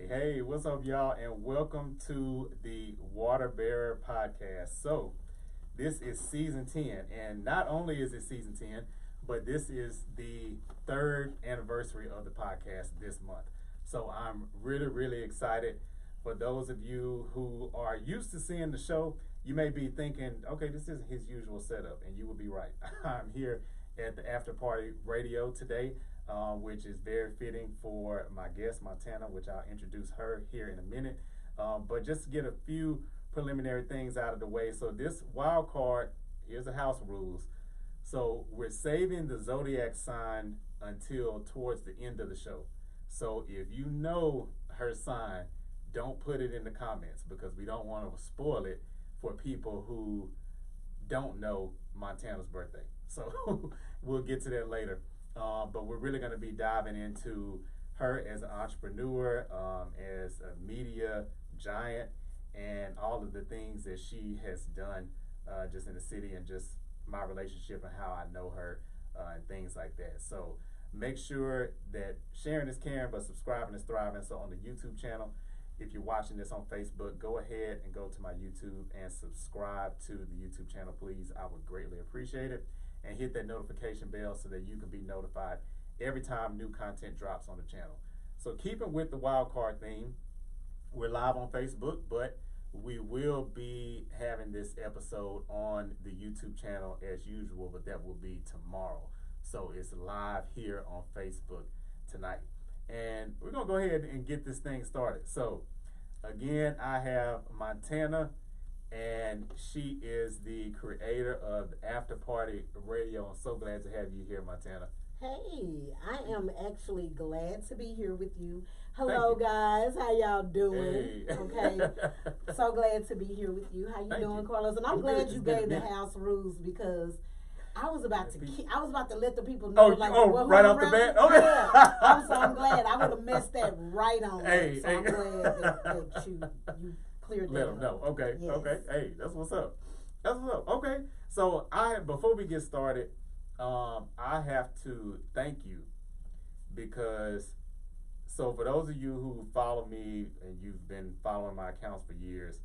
Hey, what's up, y'all, and welcome to the Water Bearer Podcast. So, this is season 10, and not only is it season 10, but this is the third anniversary of the podcast this month. So, I'm really, really excited. For those of you who are used to seeing the show, you may be thinking, okay, this isn't his usual setup, and you will be right. I'm here at the Afterparty Radio today. Which is very fitting for my guest, Montanna, which I'll introduce her here in a minute. But just to get a few preliminary things out of the way. So this wild card, here's the house rules. So we're saving the Zodiac sign until towards the end of the show. So if you know her sign, don't put it in the comments because we don't want to spoil it for people who don't know Montanna's birthday. So we'll get to that later. But we're really going to be diving into her as an entrepreneur, as a media giant, and all of the things that she has done just in the city and just my relationship and how I know her and things like that. So make sure that sharing is caring, but subscribing is thriving. So on the YouTube channel, if you're watching this on Facebook, go ahead and go to my YouTube and subscribe to the YouTube channel, please. I would greatly appreciate it. And hit that notification bell so that you can be notified every time new content drops on the channel. So keeping with the wild card theme, we're live on Facebook, but we will be having this episode on the YouTube channel as usual, but that will be tomorrow. So it's live here on Facebook tonight. And we're going to go ahead and get this thing started. So again, I have Montanna, and she is the creator of the Afterparty Radio. I'm so glad to have you here, Montanna. Hey, I am actually glad to be here with you. Hello, guys. How y'all doing? Hey. Okay. So glad to be here with you. How you doing, Carlos? And I'm glad you gave the house rules because I was about to let the people know. Right off the bat? Okay. Yeah. I'm glad. I would have messed that right on. Hey, so I'm glad that you cleared that. Let them know. Okay. Yes. Okay. Hey, that's what's up. Okay. So before we get started, I have to thank you because for those of you who follow me and you've been following my accounts for years,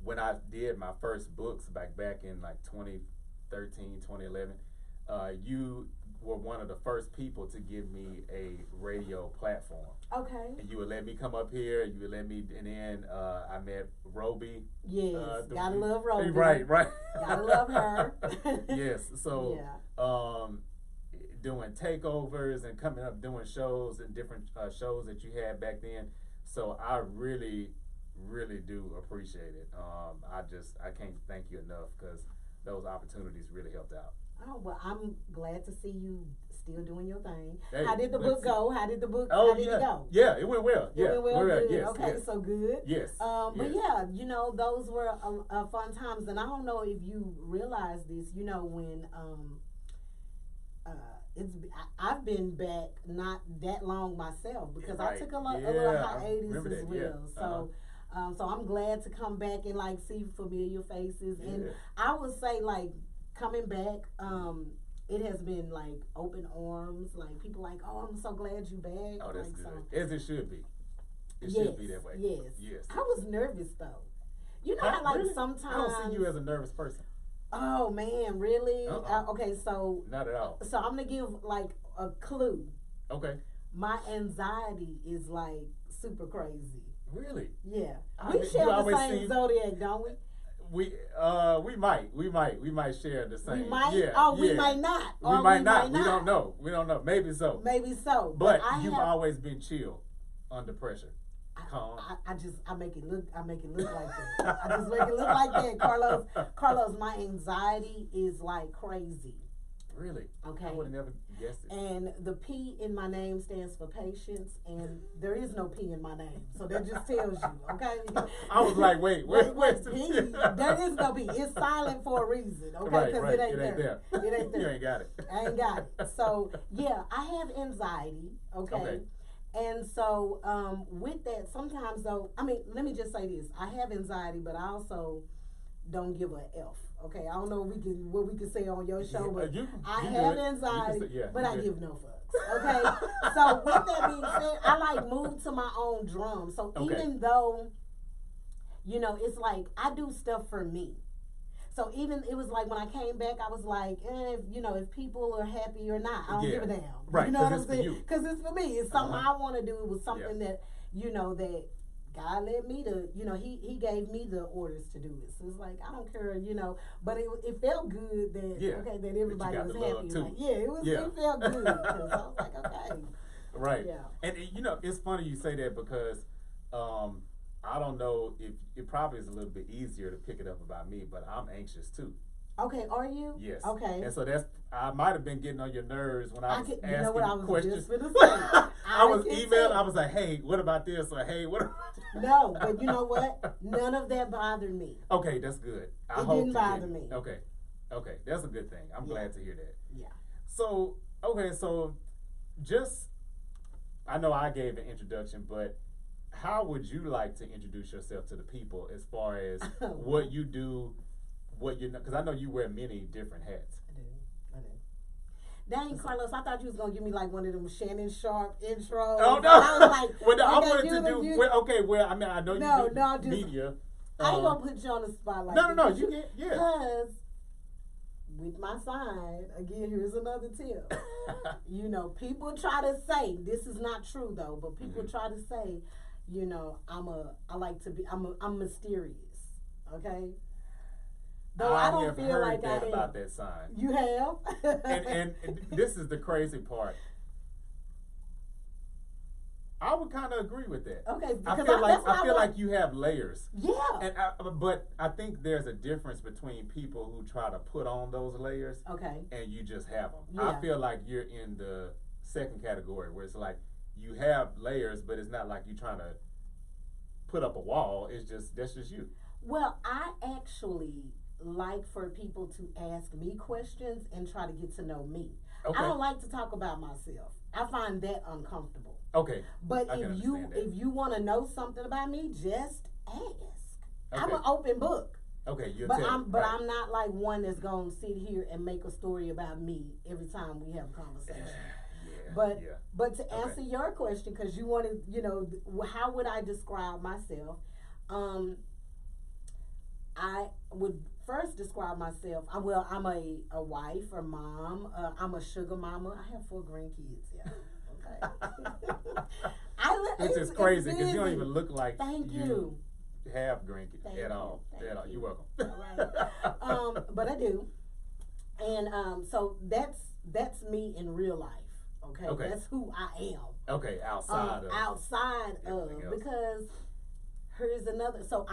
when I did my first books back in like 2013, 2011, you were one of the first people to give me a radio platform. Okay. And you would let me come up here. You would let me, and then I met Roby. Yes, gotta love Roby. Right. Gotta love her. Yes. So, doing takeovers and coming up doing shows and different shows that you had back then. So I really, really do appreciate it. I can't thank you enough because those opportunities really helped out. Oh, well, I'm glad to see you still doing your thing. Hey, how did the book go? How did it go? Yeah, it went well. It went well, good. Yes, okay, yes. So good. Yes. But yeah, those were fun times. And I don't know if you realize this, when I've been back not that long myself because I took a little hiatus as well. Yeah. So I'm glad to come back and see familiar faces. Yeah. And I would say coming back, it has been open arms. People oh, I'm so glad you back. Oh, that's good. As it should be. It should be that way. Yes. I was nervous though. You know how really? Sometimes I don't see you as a nervous person. Oh man, really? Okay, so not at all. So I'm gonna give a clue. Okay. My anxiety is super crazy. Really? Yeah. We share the same zodiac, don't we? We might share the same. We might. Yeah. We might not. We might not. We don't know. Maybe so. Maybe so. But you've always been chill under pressure. Calm. I make it look like that. I just make it look like that, Carlos. Carlos, my anxiety is crazy. Really? Okay. I would have never guessed it. And the P in my name stands for patience, and there is no P in my name, so that just tells you, okay? I was like, wait, P? There is no P. It's silent for a reason, okay? Because right. It ain't there. It ain't there. You ain't got it. I ain't got it. So yeah, I have anxiety, okay? And so with that, sometimes though, let me just say this: I have anxiety, but I also don't give a F. Okay, I don't know what we can say on your show, but I have have anxiety, but I give no fucks. Okay, so with that being said, I like move to my own drum. So even though, it's like I do stuff for me. So even it was like when I came back, I was like, if people are happy or not, I don't give a damn. Right, you know what I'm saying? Because it's for me. It's something I want to do. It was something that that God led me to. He gave me the orders to do it. So it's like I don't care. But it felt good that that everybody was happy. Like, it felt good. Because I was like, okay. Right. Yeah. And it's funny you say that because. I don't know if it probably is a little bit easier to pick it up about me, but I'm anxious too. Okay, are you? Yes. Okay. And so I might have been getting on your nerves when I was asking I was questions. Just gonna say. I was emailing. I was like, "Hey, what about this?" Or "Hey, what?" No, but you know what? None of that bothered me. Okay, that's good. It didn't bother me. Okay, that's a good thing. I'm glad to hear that. Yeah. So just I know I gave an introduction, but. How would you like to introduce yourself to the people as far as what you do, because I know you wear many different hats. I do. Dang, Carlos, I thought you was going to give me like one of them Shannon Sharp intros. Oh, no. I was like, well, no, I wanted to do, I mean, I know you do media. I ain't going to put you on the spot like No, you get, Because with my sign, again, here's another tip. People try to say, this is not true though, but people try to say, I'm mysterious, okay? Though I don't feel like I am. About that sign. You have? and this is the crazy part. I would kind of agree with that. Okay, I feel like you have layers. Yeah. But I think there's a difference between people who try to put on those layers. Okay. And you just have them. Yeah. I feel like you're in the second category where it's like you have layers, but it's not like you're trying to put up a wall. That's just you. Well, I actually like for people to ask me questions and try to get to know me. Okay. I don't like to talk about myself. I find that uncomfortable. Okay. But if you want to know something about me, just ask. Okay. I'm an open book. Okay, I'm not like one that's gonna sit here and make a story about me every time we have a conversation. But to answer your question, because you wanted, how would I describe myself? I would first describe myself. I'm a wife, a mom. I'm a sugar mama. I have 4 grandkids. Yeah. Okay. Which is crazy because you don't even look like you have grandkids at all. You're welcome. All right. But I do, and so that's me in real life. Okay. That's who I am. Okay, outside of because here's another. So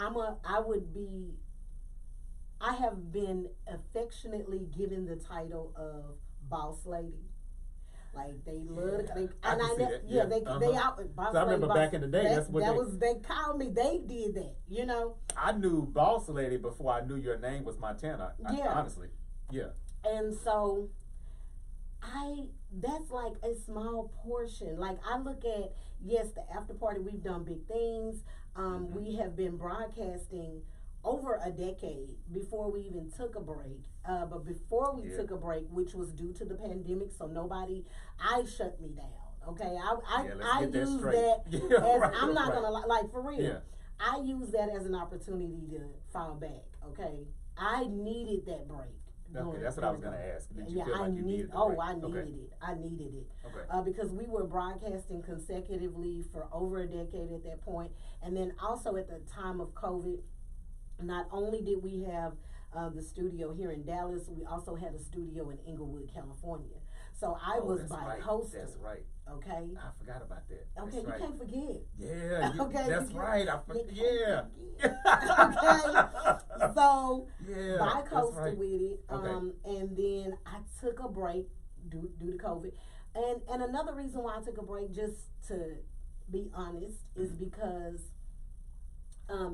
I have been affectionately given the title of boss lady. Like they love, they out. Boss I remember back in the day, they called me. They did that, I knew boss lady before I knew your name was Montana. Honestly, yeah. And so, that's like a small portion. Like I look at the after party. We've done big things. We have been broadcasting over a decade before we even took a break. But before we took a break, which was due to the pandemic, so I shut me down. Okay, I use that as I'm not gonna like for real. Yeah. I use that as an opportunity to fall back. Okay, I needed that break. Okay, that's what I was gonna ask. Did you feel like you needed the break? I needed it. Okay. Because we were broadcasting consecutively for over a decade at that point, and then also at the time of COVID. Not only did we have the studio here in Dallas, we also had a studio in Inglewood, California. So I was bi-coastal. That's right. Okay. I forgot about that. Okay, you can't forget. Yeah. Okay. That's right. Yeah. Okay. So bi-coastal with it. And then I took a break due to COVID. And another reason why I took a break, just to be honest, is because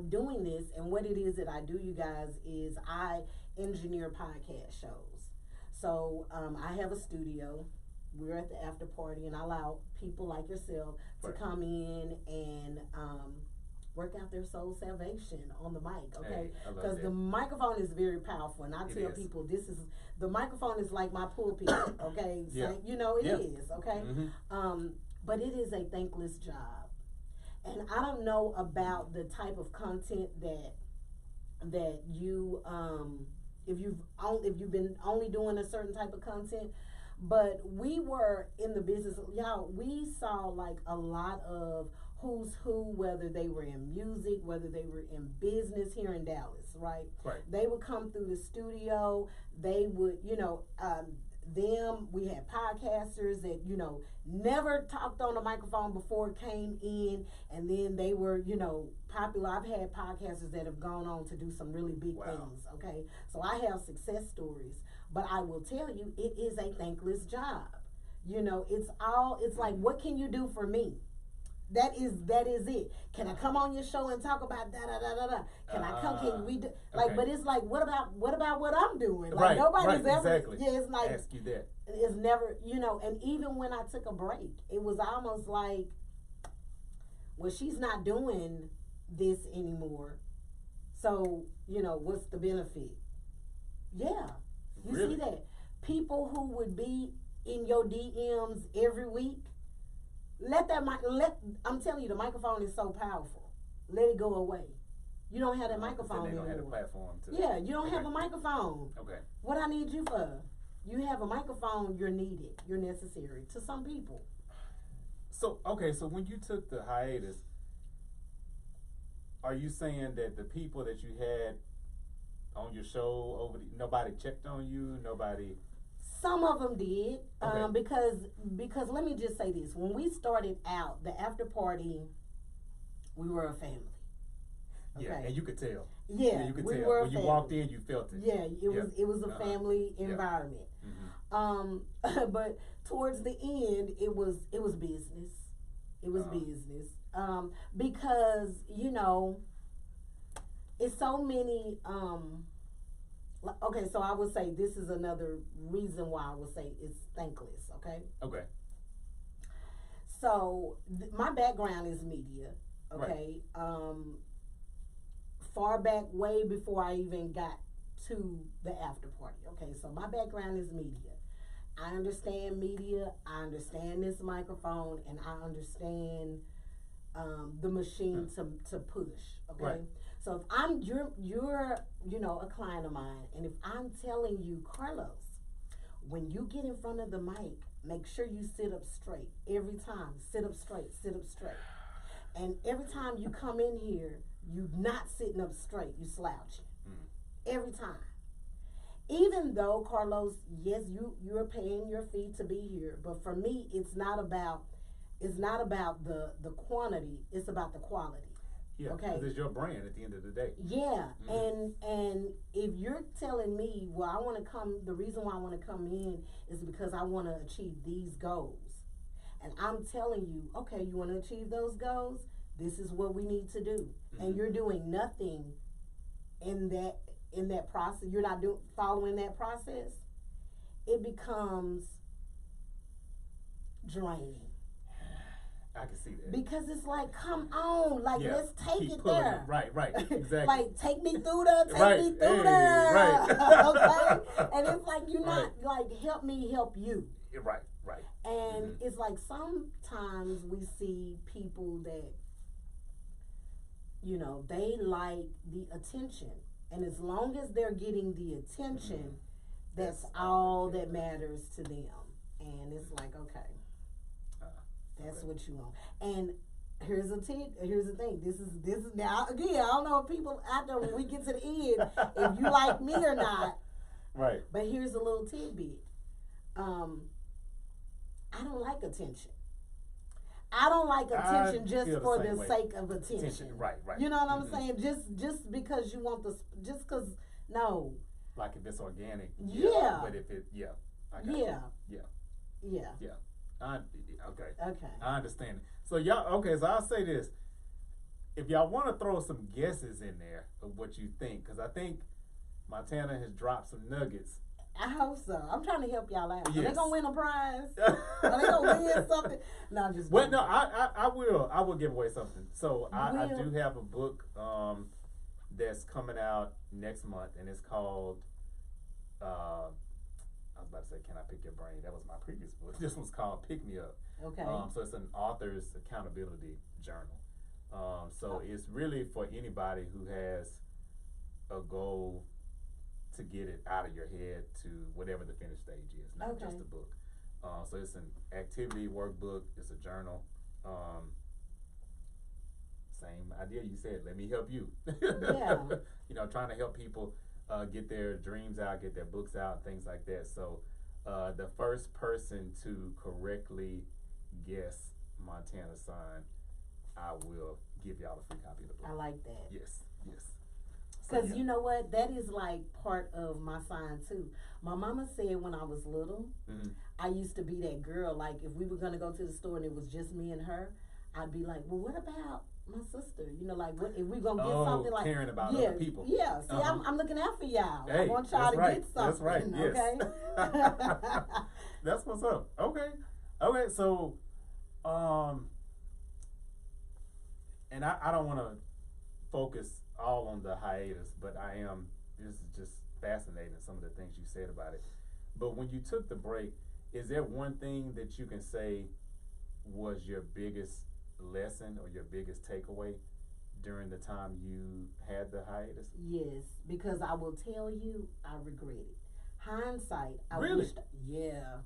doing this and what it is that I do, you guys, is I engineer podcast shows. So I have a studio. We're at the after party, and I allow people like yourself to come in and work out their soul salvation on the mic, okay? Hey, Because the microphone is very powerful, and I tell people the microphone is like my pulpit, okay? Yeah. So, you know, it is, okay? Mm-hmm. But it is a thankless job. And I don't know about the type of content that you if you've been only doing a certain type of content, but we were in the business, y'all, we saw like a lot of who's who, whether they were in music, whether they were in business here in Dallas, right? Right. They would come through the studio, they would, we had podcasters that, never talked on a microphone before, came in, and then they were, popular. I've had podcasters that have gone on to do some really big things, okay? So I have success stories, but I will tell you, it is a thankless job. It's like, what can you do for me? That is it. Can I come on your show and talk about da da da da da? Can I come? Can we do like? Okay. But it's like, what about what I'm doing? Like nobody's ever. Exactly. Yeah, it's like ask you that. It's never, And even when I took a break, it was almost like, well, she's not doing this anymore. So what's the benefit? Yeah, you see that people who would be in your DMs every week. I'm telling you, the microphone is so powerful. Let it go away. You don't have that microphone anymore. They don't have a platform to. Yeah, you don't have a microphone. Okay. What I need you for? You have a microphone. You're needed. You're necessary to some people. So when you took the hiatus, are you saying that the people that you had on your show nobody checked on you? Nobody. Some of them did, because let me just say this: when we started out, the after party, we were a family. Okay? Yeah, and you could tell. Yeah, you could we tell. were when you walked in, you felt it. Yeah, it was a family environment. But towards the end, it was business. It was business, because it's so many. Okay, so I would say this is another reason why I would say it's thankless, okay? Okay. So, my background is media, okay? Right. Far back, way before I even got to the after party, okay? So, my background is media. I understand media, I understand this microphone, and I understand the machine to push, okay? Right. So if you're a client of mine, and if I'm telling you, Carlos, when you get in front of the mic, make sure you sit up straight every time. Sit up straight. And every time you come in here, you're not sitting up straight. You slouching. Every time. Even though, Carlos, yes, you're paying your fee to be here, but for me, it's not about the quantity. It's about the quality. Yeah, because it's your brand at the end of the day. Yeah, and if you're telling me, well, I want to come, the reason why I want to come in is because I want to achieve these goals. And I'm telling you, okay, you want to achieve those goals? This is what we need to do. And you're doing nothing in that process. You're not following that process. It becomes draining. I can see that. Because it's like, come on, let's take it there. Right, exactly. Like, take me through there, there. Right. Okay? And it's like, you're not, help me help you. Right. And it's like, sometimes we see people that, they like the attention. And as long as they're getting the attention, that's all that matters to them. And it's like, okay. That's what you want. And here's the thing. This is now again. I don't know if people out there when we get to the end, if you like me or not. Right. But here's a little tidbit. I don't like attention. I don't like attention just for the sake of attention. Right. You know what I'm saying? Just because you want just because no. Like if it's organic. Yeah. But if it I got you. Yeah. Okay. I understand. So so I'll say this. If y'all want to throw some guesses in there of what you think, because I think Montanna has dropped some nuggets I hope so. I'm trying to help y'all out. Are Yes. they gonna win a prize? Are they gonna win something? No, I'm just. Well, no, I will give away something. So I Will. do have a book that's coming out next month, and it's called. I was about to say, "Can I pick your brain?" That was my previous book. This one's called "Pick Me Up." Okay. So it's an author's accountability journal. So it's really for anybody who has a goal to get it out of your head to whatever the finish stage is, not just a book. So it's an activity workbook. It's a journal. Same idea you said. Let me help you. Yeah. Trying to help people get their dreams out, get their books out, things like that. So the first person to correctly guess Montana's sign, I will give y'all a free copy of the book. I like that. Yes. Because you know what? That is like part of my sign too. My mama said when I was little, I used to be that girl. Like if we were going to go to the store and it was just me and her, I'd be like, well, what about my sister? Like what if we're going to get something like. Caring about other people. Yeah. See, I'm looking out for y'all. Hey, I want y'all to get something. That's right. Yes. Okay? That's what's up. Okay. So, and I don't want to focus all on the hiatus, but this is just fascinating, some of the things you said about it. But when you took the break, is there one thing that you can say was your biggest lesson or your biggest takeaway during the time you had the hiatus? Yes, because I will tell you, I regret it. Hindsight, I Really? wished. Yeah.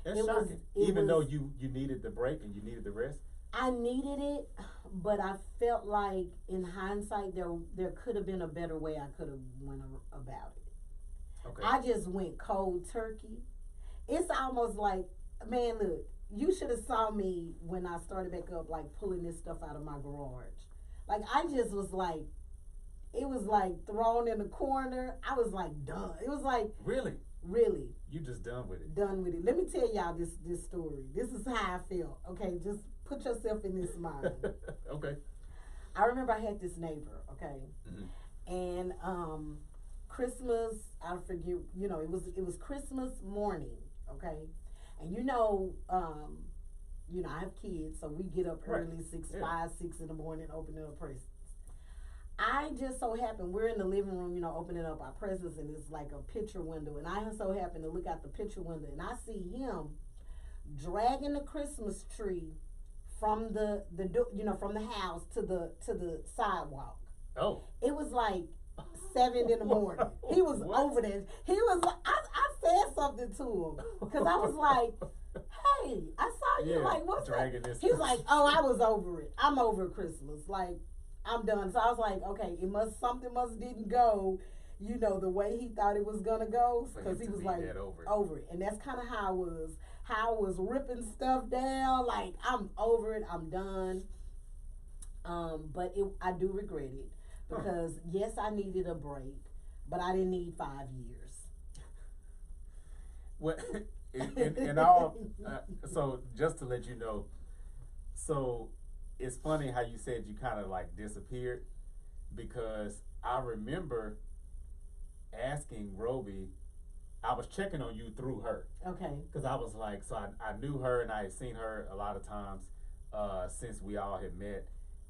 That's shocking. Even though you needed the break and you needed the rest? I needed it, but I felt like in hindsight there could have been a better way I could have went about it. Okay. I just went cold turkey. It's almost like, man, look, you should have saw me when I started back up, like pulling this stuff out of my garage. Like I just was like, it was like thrown in the corner. I was like done. It was like Really? You just done with it? Done with it. Let me tell y'all this story. This is how I felt. Okay, just put yourself in this mind. Okay. I remember I had this neighbor, okay, and Christmas, I forget, it was Christmas morning, okay, and I have kids, so we get up early, 6 in the morning, opening up presents. I just so happened, we're in the living room, opening up our presents, and it's like a picture window, and I so happened to look out the picture window, and I see him dragging the Christmas tree from the from the house to the sidewalk. Oh. It was like 7 in the morning. He was over there. He was like, I said something to him because I was like, hey, I saw you, like, what's that? He was like, oh, I was over it. I'm over Christmas. Like, I'm done. So I was like, okay, something must didn't go, the way he thought it was gonna go, because he was like over it. And that's kind of how I was ripping stuff down. Like, I'm over it. I'm done. But I do regret it because yes, I needed a break, but I didn't need 5 years. Well, in all, so just to let you know, so it's funny how you said you kind of like disappeared, because I remember asking Roby, I was checking on you through her. Okay. Because I was like, so I knew her and I had seen her a lot of times since we all had met.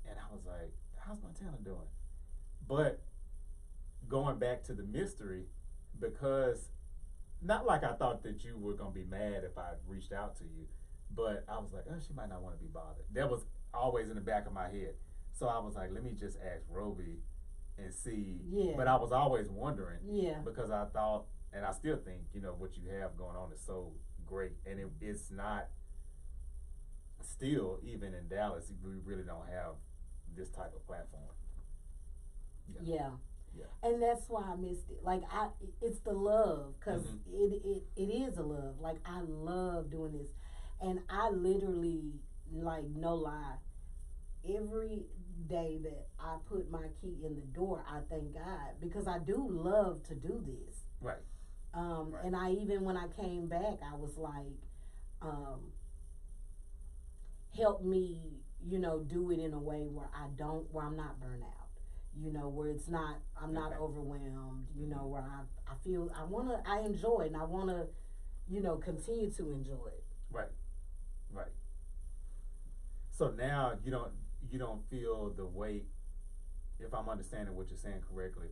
And I was like, how's Montana doing? But going back to the mystery, because not like I thought that you were going to be mad if I reached out to you, but I was like, oh, she might not want to be bothered. That was always in the back of my head. So I was like, let me just ask Roby and see. Yeah. But I was always wondering. Yeah. Because I thought, and I still think, what you have going on is so great. And it's not, still, even in Dallas, we really don't have this type of platform. Yeah. And that's why I missed it. Like, it's the love, because it is a love. Like, I love doing this. And I literally, like, no lie, every day that I put my key in the door, I thank God, because I do love to do this. Right. Right. And I even when I came back, I was like, help me, do it in a way where I'm not burnt out. you know, where it's not, I'm not Okay. overwhelmed, you know, where I feel, I enjoy it, and I want to, you know, continue to enjoy it. Right. Right. So now you don't feel the weight, if I'm understanding what you're saying correctly.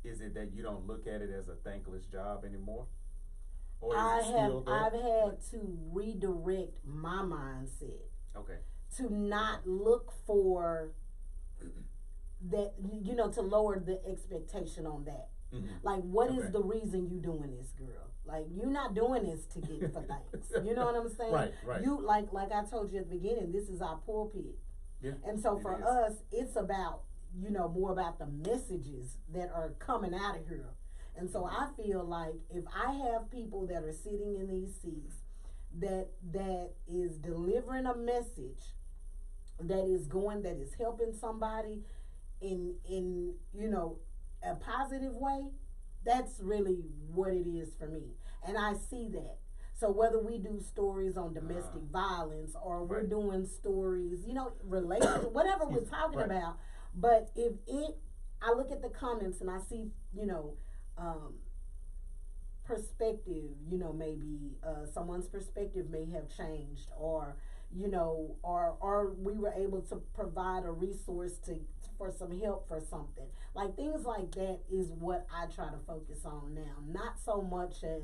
Is it that you don't look at it as a thankless job anymore? Or is it still there? I've had to redirect my mindset Okay. to not look for that, you know, to lower the expectation on that. Mm-hmm. Like, what is Okay. the reason you doing this, girl? Like, you're not doing this to get for thanks. You know what I'm saying? Right, right. You like I told you at the beginning, this is our pulpit. Yeah. And so it for is. us, it's about, you know, more about the messages that are coming out of here. And so I feel like if I have people that are sitting in these seats that is delivering a message that is helping somebody in you know, a positive way, that's really what it is for me. And I see that. So whether we do stories on domestic violence or we're Right. doing stories, you know, relationship, whatever we're talking Right. about, but if I look at the comments and I see, you know, perspective, you know, maybe someone's perspective may have changed, or you know, or we were able to provide a resource for some help for something. Like, things like that is what I try to focus on now. Not so much as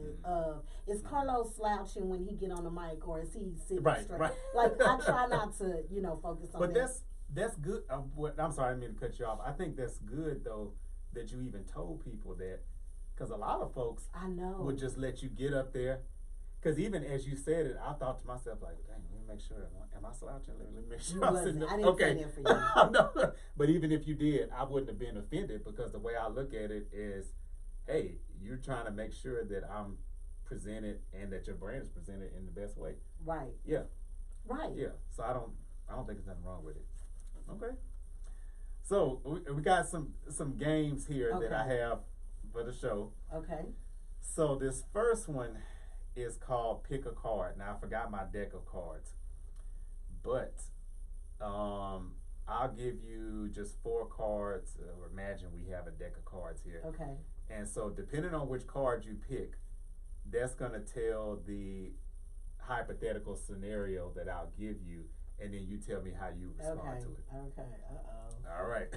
is Carlos slouching when he get on the mic, or is he sitting Right, straight? right. Like, I try not to, you know, focus on But that. that's good. I'm sorry, I didn't mean to cut you off. I think that's good though that you even told people that, because a lot of folks I know. would just let you get up there. Because even as you said it, I thought to myself, like, dang, let me make sure. Am I slouching? Let me make sure You I'm wasn't. sitting up. I didn't Okay. say that for you. No, but even if you did, I wouldn't have been offended, because the way I look at it is, hey, you're trying to make sure that I'm presented and that your brand is presented in the best way. Right. Yeah. Right. Yeah. So I don't think there's nothing wrong with it. Okay. So we got some games here that I have for the show. Okay. So this first one is called Pick a Card. Now, I forgot my deck of cards, but I'll give you just 4 cards. Or imagine we have a deck of cards here. Okay. And so depending on which card you pick, that's going to tell the hypothetical scenario that I'll give you, and then you tell me how you respond to it. Okay. All right.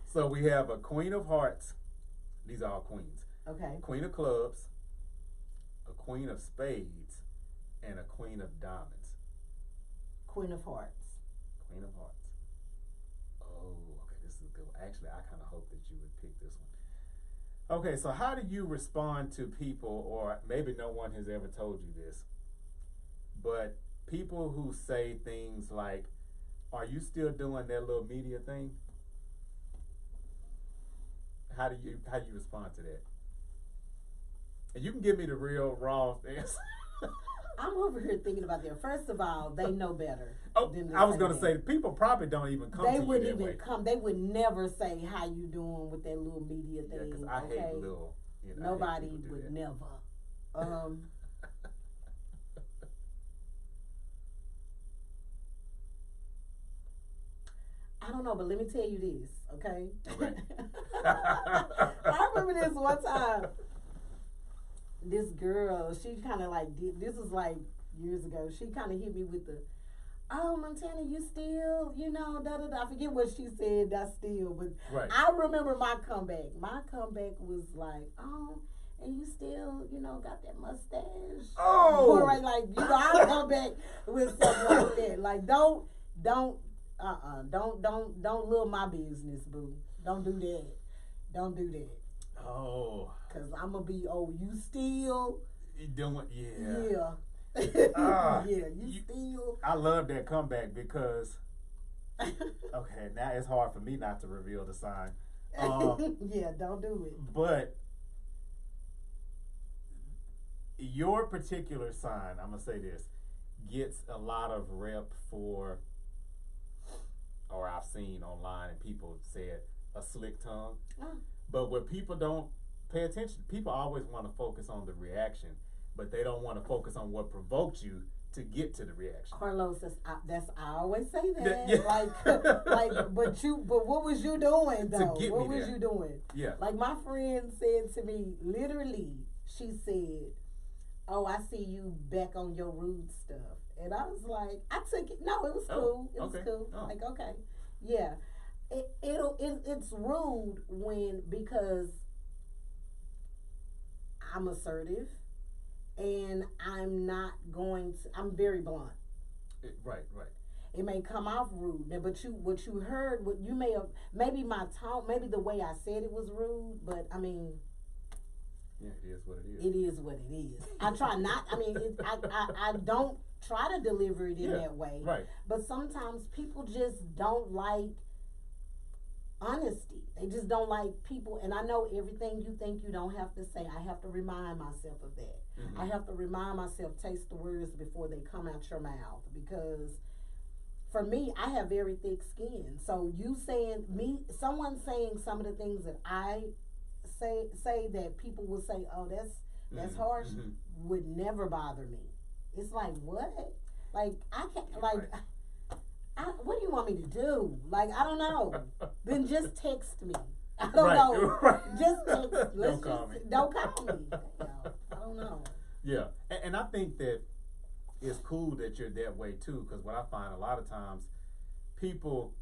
So we have a Queen of Hearts. These are all queens. Okay. Queen of Clubs, a Queen of Spades, and a Queen of Diamonds. Queen of Hearts. Queen of Hearts. Oh, okay, this is a good one. Actually, I kind of hope that you would pick this one. Okay, so how do you respond to people, or maybe no one has ever told you this, but people who say things like, are you still doing that little media thing? How do you respond to that? And you can give me the real raw answer. I'm over here thinking about that. First of all, they know better. Oh, than to I was say going to that. say, people probably don't even come They to you wouldn't that even way. come. They would never say how you doing with that little media Yeah, thing. because I okay? hate little. You know, Nobody I hate people do would that. never. I don't know, but let me tell you this, okay? Okay. I remember this one time. This girl, she kind of like did. This was like years ago. She kind of hit me with the, "Oh, Montanna, you still, you know, da da da." I forget what she said. That's still, but Right. I remember my comeback. My comeback was like, "Oh, and you still, you know, got that mustache." Oh! Or like, you know, I'll come back with something like that. Like, don't lure my business, boo. Don't do that. Don't do that. Oh. Cause I'm gonna be, oh, you still, You doing, yeah. yeah, yeah, you still. I love that comeback because, okay, now it's hard for me not to reveal the sign. Yeah, don't do it. But your particular sign, I'm going to say this, gets a lot of rep for, or I've seen online and people said, a slick tongue. But what people don't pay attention, people always want to focus on the reaction, but they don't want to focus on what provoked you to get to the reaction? Carlos, I always say that. Yeah. Like, but what was you doing though? What was you doing? Yeah. Like my friend said to me, literally, she said, "Oh, I see you back on your rude stuff," and I was like, I took it. No, it was cool. It was cool. Like, okay, yeah. It's rude because I'm assertive. And I'm very blunt. Right. It may come off rude, but maybe my tone, maybe the way I said it was rude, but I mean. Yeah, it is what it is. It is what it is. I try not, I don't try to deliver it in that way. Right. But sometimes people just don't like honesty. They just don't like people, and I know everything you think you don't have to say. I have to remind myself of that. Mm-hmm. I have to remind myself, taste the words before they come out your mouth, because for me, I have very thick skin. So someone saying some of the things that I say that people will say, "Oh, that's harsh," would never bother me. It's like, what? Like, I can't, like. What do you want me to do? Like, I don't know. Then just text me. I don't know. Right. Just text. Don't call me. Don't call me. I don't know. Yeah. And I think that it's cool that you're that way too, because what I find a lot of times, people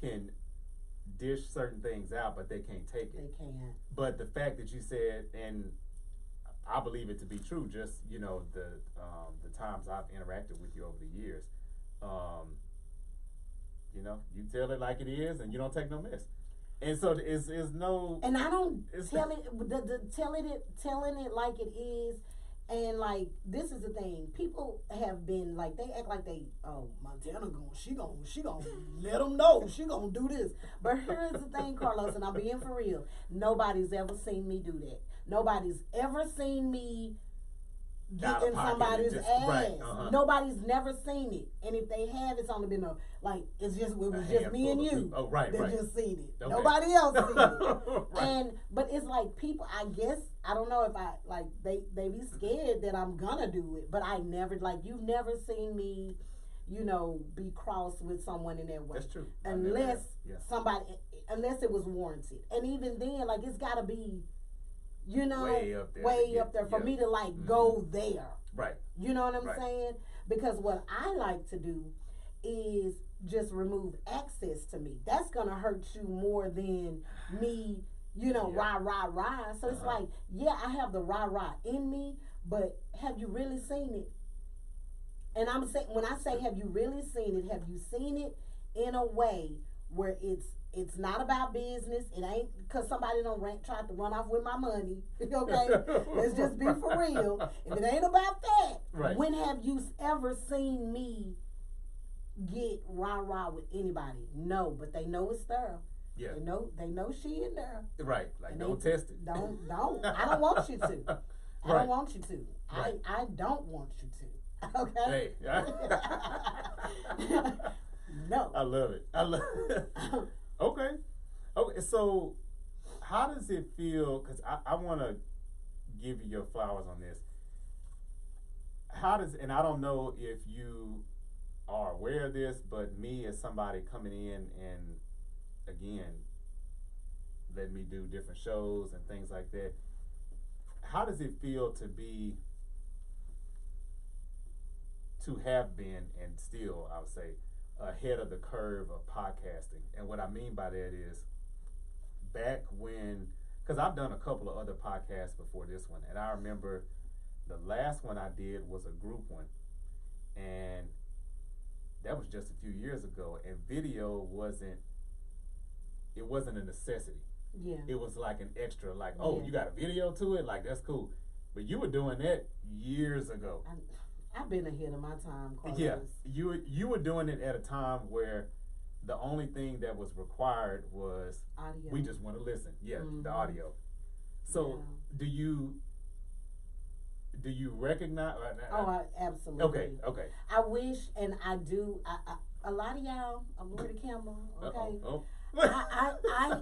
can dish certain things out, but they can't take it. They can't. But the fact that you said, and I believe it to be true, just, the times I've interacted with you over the years, you tell it like it is, and you don't take no mess. And so it's no. And I don't tell it. Telling it like it is, and like this is the thing. People have been like, they act like Montanna she gonna let them know she gonna do this. But here's the thing, Carlos, and I'm being for real. Nobody's ever seen me do that. Nobody's ever seen me get in somebody's ass. Right, Nobody's never seen it, and if they have, it's only been it was just me and you. Oh, right, they right. just seen it. Okay. Nobody else seen it. Right. But it's like people. I guess I don't know if they be scared that I'm gonna do it, but I never you've never seen me, be cross with someone in that way. That's true. Unless unless it was warranted, and even then, it's gotta be. Way up there for me to go there. Right. You know what I'm saying? Because what I like to do is just remove access to me. That's gonna hurt you more than me, rah. So it's I have the rah in me, but have you really seen it? And I'm saying, when I say have you really seen it, have you seen it in a way where it's not about business. It ain't because somebody tried to run off with my money. Okay? Let's just be for real. If it ain't about that, when have you ever seen me get rah with anybody? No, but they know it's there. Yeah. They know she in there. Right. Don't test it. Don't. I don't want you to. I don't want you to. Right. I don't want you to. Okay? Hey. No. I love it. Okay, so how does it feel, because I want to give you your flowers on this. And I don't know if you are aware of this, but me as somebody coming in and, again, letting me do different shows and things like that, how does it feel to have been, and still, I would say, ahead of the curve of podcasting? And what I mean by that is, back when, because I've done a couple of other podcasts before this one, and I remember the last one I did was a group one, and that was just a few years ago, and video wasn't a necessity. Yeah. It was like an extra, you got a video to it? That's cool. But you were doing that years ago. I've been ahead of my time, Carlos. Yeah, you were doing it at a time where the only thing that was required was audio. We just want to listen. Yeah, the audio. So do you recognize? Absolutely. Okay. I wish, and I do. A lot of y'all, I'm Lord the camera. Okay. Oh.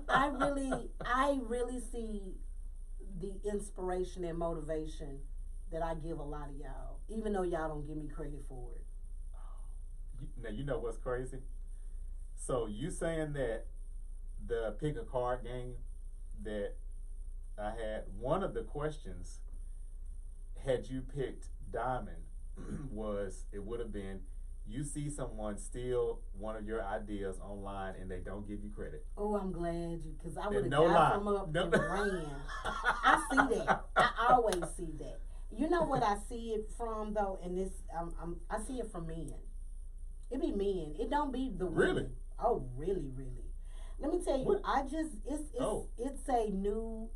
I really see the inspiration and motivation that I give a lot of y'all, even though y'all don't give me credit for it. Now, you know what's crazy? So you saying that the pick a card game that I had, one of the questions, had you picked Diamond, it would have been, you see someone steal one of your ideas online and they don't give you credit. Oh, I'm glad you, because I would have No got lie. them up No. and ran. I see that. I always see that. You know what I see it from though, and this I see it from men. It be men. It don't be the women. Really? Oh, really, really. Let me tell you, What? it's a new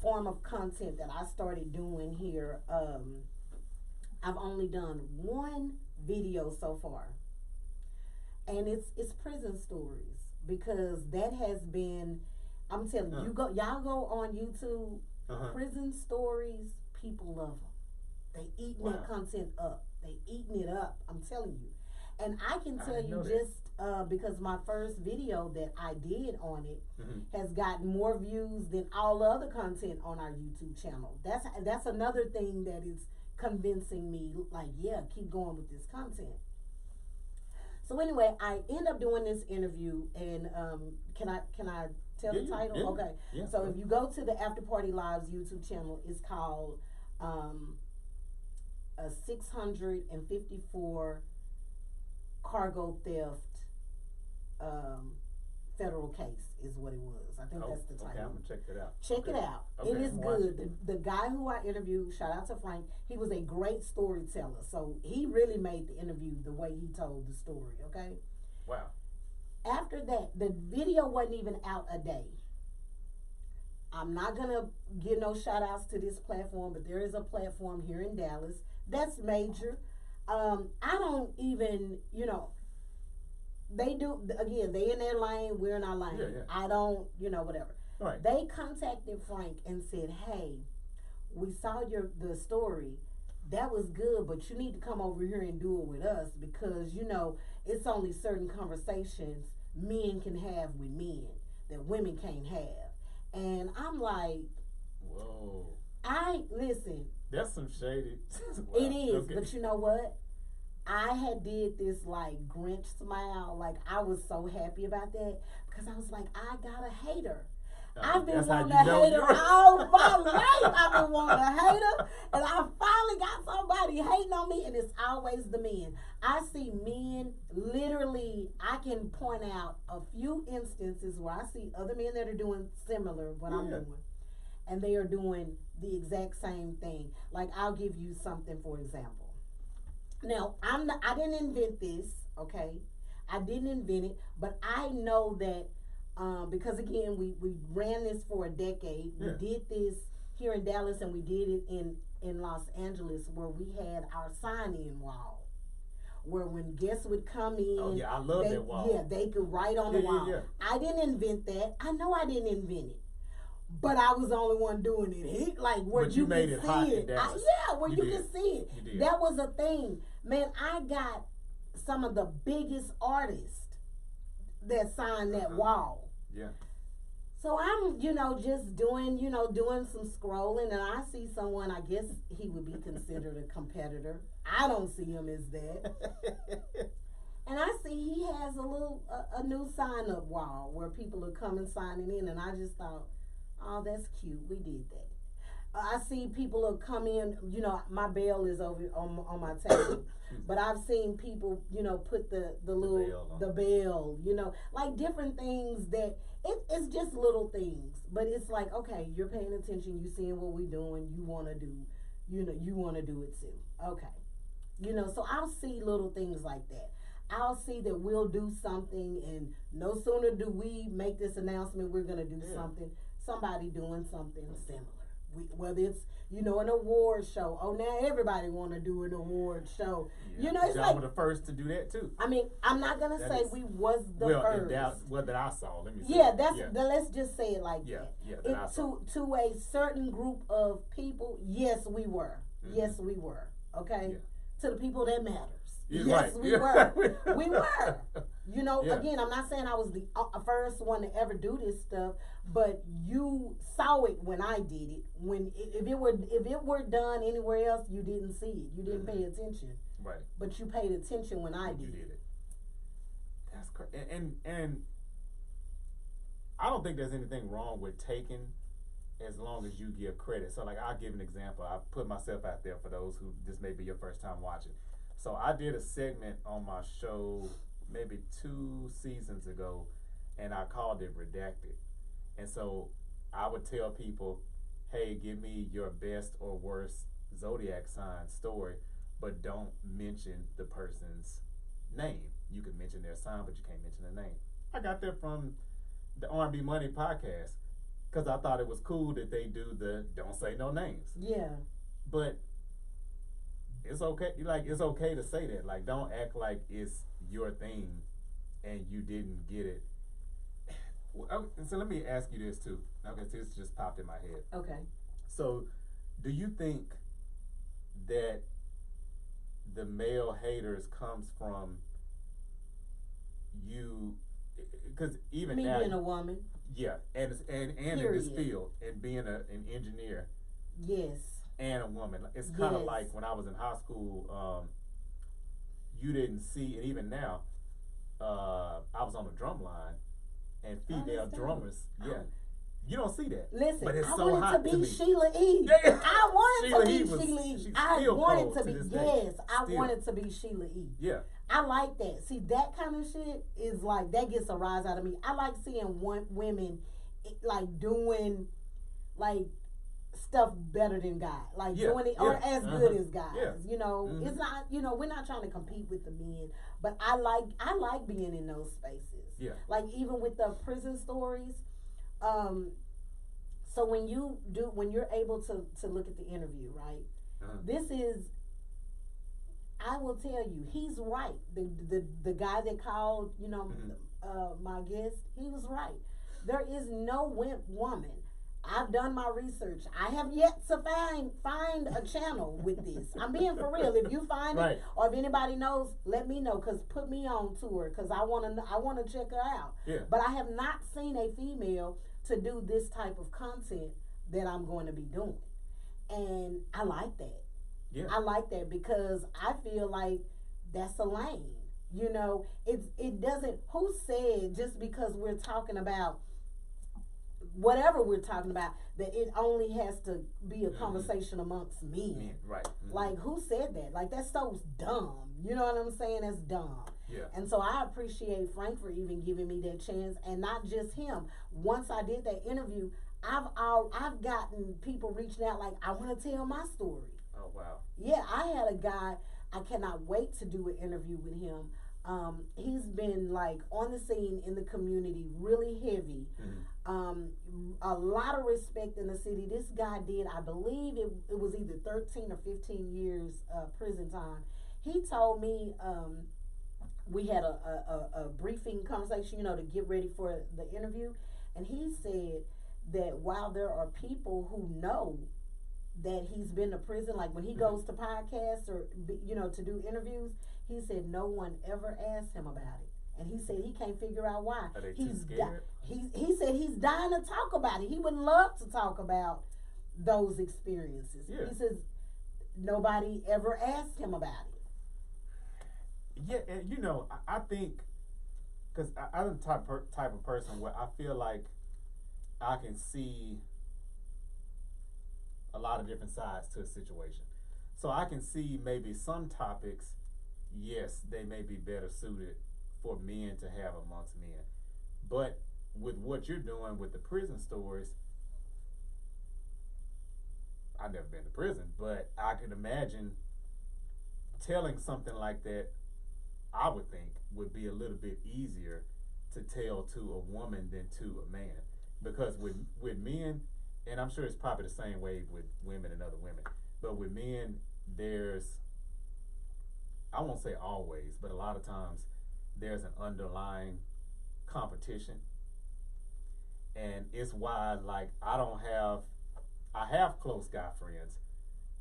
form of content that I started doing here. I've only done one video so far, and it's prison stories, because that has been, I'm telling you, y'all go on YouTube, prison stories, people love them. They eating that content up. They eating it up. I'm telling you. And I can tell you just because my first video that I did on it has gotten more views than all the other content on our YouTube channel. That's another thing that is convincing me, like, yeah, keep going with this content. So anyway, I end up doing this interview, and can I tell the title? Yeah. Okay. Yeah. So if you go to the Afterparty Live's YouTube channel, it's called a 654 cargo theft federal case is what it was. I think that's the title. Okay, I'm gonna check that out. Check it out. Okay, It is I'm good. The guy who I interviewed, shout out to Frank, he was a great storyteller. So he really made the interview the way he told the story, okay? Wow. After that, the video wasn't even out a day. I'm not gonna give no shout outs to this platform, but there is a platform here in Dallas that's major. I don't even, they do, again, they in their lane, we're in our lane. Yeah. I don't, whatever. Right. They contacted Frank and said, hey, we saw the story. That was good, but you need to come over here and do it with us, because, it's only certain conversations men can have with men that women can't have. And I'm like, whoa. Listen. That's some shady. Wow. It is, okay. But you know what? I had did this like Grinch smile, like I was so happy about that, because I was like, I got a hater. I've been wanting a hater all my life. I've been wanting a hater, and I finally got somebody hating on me, and it's always the men. I see men, literally, I can point out a few instances where I see other men that are doing similar what I'm doing, and they are doing the exact same thing. Like, I'll give you something, for example. Now, I didn't invent this, okay? I didn't invent it, but I know that because, again, we ran this for a decade. We did this here in Dallas, and we did it in Los Angeles, where we had our sign-in wall, where when guests would come in, I love that wall. Yeah, they could write on the wall. Yeah. I didn't invent that. I know I didn't invent it, but I was the only one doing it. Where you made can it see hot it. Where you can see it. You did. That was a thing. Man, I got some of the biggest artists that signed that wall. Yeah. So I'm, just doing some scrolling, and I see someone, I guess he would be considered a competitor. I don't see him as that. And I see he has a new sign-up wall where people are coming signing in, and I just thought, oh, that's cute. We did that. I see people will come in, my bell is over on my table, but I've seen people, put the bell, like different things that it's just little things, but it's like, okay, you're paying attention, you seeing what we're doing, you want to do, you want to do it too. Okay. So I'll see little things like that. I'll see that we'll do something, and no sooner do we make this announcement, we're going to do something, somebody doing something similar. Whether it's, an award show. Oh, now everybody want to do an award show. Yeah. It's y'all were the first to do that too. I mean, I'm not going to say we was the first. That I saw. Let me say. Let's just say it like that. Yeah, to a certain group of people, yes, we were. Mm-hmm. Yes, we were. Okay? Yeah. To the people that matters. Yes, right. we were. We were. You know, again, I'm not saying I was the first one to ever do this stuff, but you saw it when I did it. When if it were done anywhere else, you didn't see it. You didn't pay attention. Right. But you paid attention when I did. You did it. That's crazy. And I don't think there's anything wrong with taking, as long as you give credit. So, like, I'll give an example. I put myself out there for those who this may be your first time watching. So I did a segment on my show maybe 2 seasons ago, and I called it Redacted. And so I would tell people, hey, give me your best or worst Zodiac sign story, but don't mention the person's name. You can mention their sign, but you can't mention their name. I got that from the R&B Money podcast, because I thought it was cool that they do the don't say no names. Yeah. But it's okay. Like, it's okay to say that. Like, don't act like it's your thing and you didn't get it. So let me ask you this too. Okay, this just popped in my head. Okay. So, do you think that the male haters comes from you? Because even me now, being a woman. yeah, and in this field, and being an engineer. Yes. And a woman. It's kind of like when I was in high school, you didn't see, and even now, I was on the drum line, and female drummers, you don't see that. Listen, but it's I so wanted hot to be me. Sheila E. Yeah. I wanted to be Sheila Sheila E. she's I still wanted cold to be, this day. yes, I Still. wanted to be Sheila E. Yeah. I like that. See, that kind of shit is like, that gets a rise out of me. I like seeing women like doing like stuff better than guys, like doing it or as good as guys. You know, it's not, you know, we're not trying to compete with the men, but I like being in those spaces. Yeah. Like even with the prison stories. So when you're able to look at the interview, right? This is, I will tell you, he's right. The guy that called, you know, my guest, he was right. There is no woman. I've done my research. I have yet to find a channel with this. I'm being for real. If you find it, or if anybody knows, let me know. Cause put me on tour. Cause I wanna check her out. Yeah. But I have not seen a female to do this type of content that I'm going to be doing, and I like that. Yeah. I like that because I feel like that's a lane. You know, it doesn't. Who said just because we're talking about whatever we're talking about, that it only has to be a conversation amongst men. Right. Like, who said that? Like, that's so dumb. You know what I'm saying? That's dumb. Yeah. And so I appreciate Frank for even giving me that chance, and not just him. Once I did that interview, I've gotten people reaching out like, I want to tell my story. Oh, wow. Yeah, I had a guy, I cannot wait to do an interview with him. He's been like on the scene in the community, really heavy. A lot of respect in the city. This guy did, I believe it was either 13 or 15 years prison time. He told me, we had a briefing conversation, you know, to get ready for the interview. And he said that while there are people who know that he's been to prison, like when he goes to podcasts or, you know, to do interviews, he said no one ever asked him about it. And he said he can't figure out why. Are they too scared? He said he's dying to talk about it. He would love to talk about those experiences. Yeah. He says nobody ever asked him about it. Yeah, and you know, I think, because I'm the type of person where I feel like I can see a lot of different sides to a situation. So I can see maybe some topics, yes, they may be better suited for men to have amongst men. But with what you're doing with the prison stories, I've never been to prison, but I can imagine telling something like that, I would think, would be a little bit easier to tell to a woman than to a man. Because with men, and I'm sure it's probably the same way with women and other women, but with men, there's, I won't say always, but a lot of times there's an underlying competition. And it's why, like, I have close guy friends,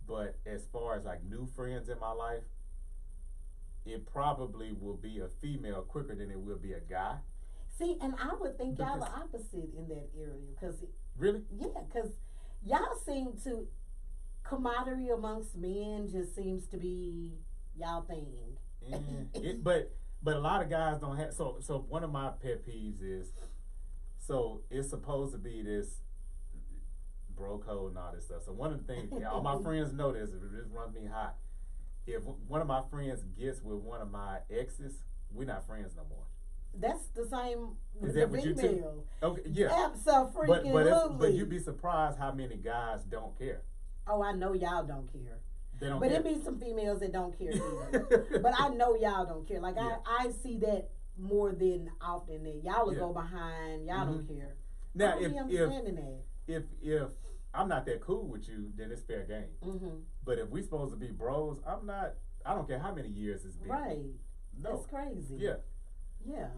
but as far as like new friends in my life, it probably will be a female quicker than it will be a guy. See, and I would think y'all the opposite in that area, because really, yeah, because y'all seem to camaraderie amongst men just seems to be y'all thing. But a lot of guys don't have. So one of my pet peeves is, so it's supposed to be this bro code and all this stuff. So one of the things, all my friends know this. This runs me hot. If one of my friends gets with one of my exes, we're not friends no more. That's the same with Is that the what you female. Okay, yeah. Absolutely. But you'd be surprised how many guys don't care. Oh, I know y'all don't care. They don't but care. it be some females that don't care either. But I know y'all don't care. Like I see that more than often. That y'all will go behind. Y'all don't care. Now, I don't be understanding that. If I'm not that cool with you, then it's fair game. Mm-hmm. But if we supposed to be bros, I'm not. I don't care how many years it's been. Right. No. That's crazy. Yeah. Yeah.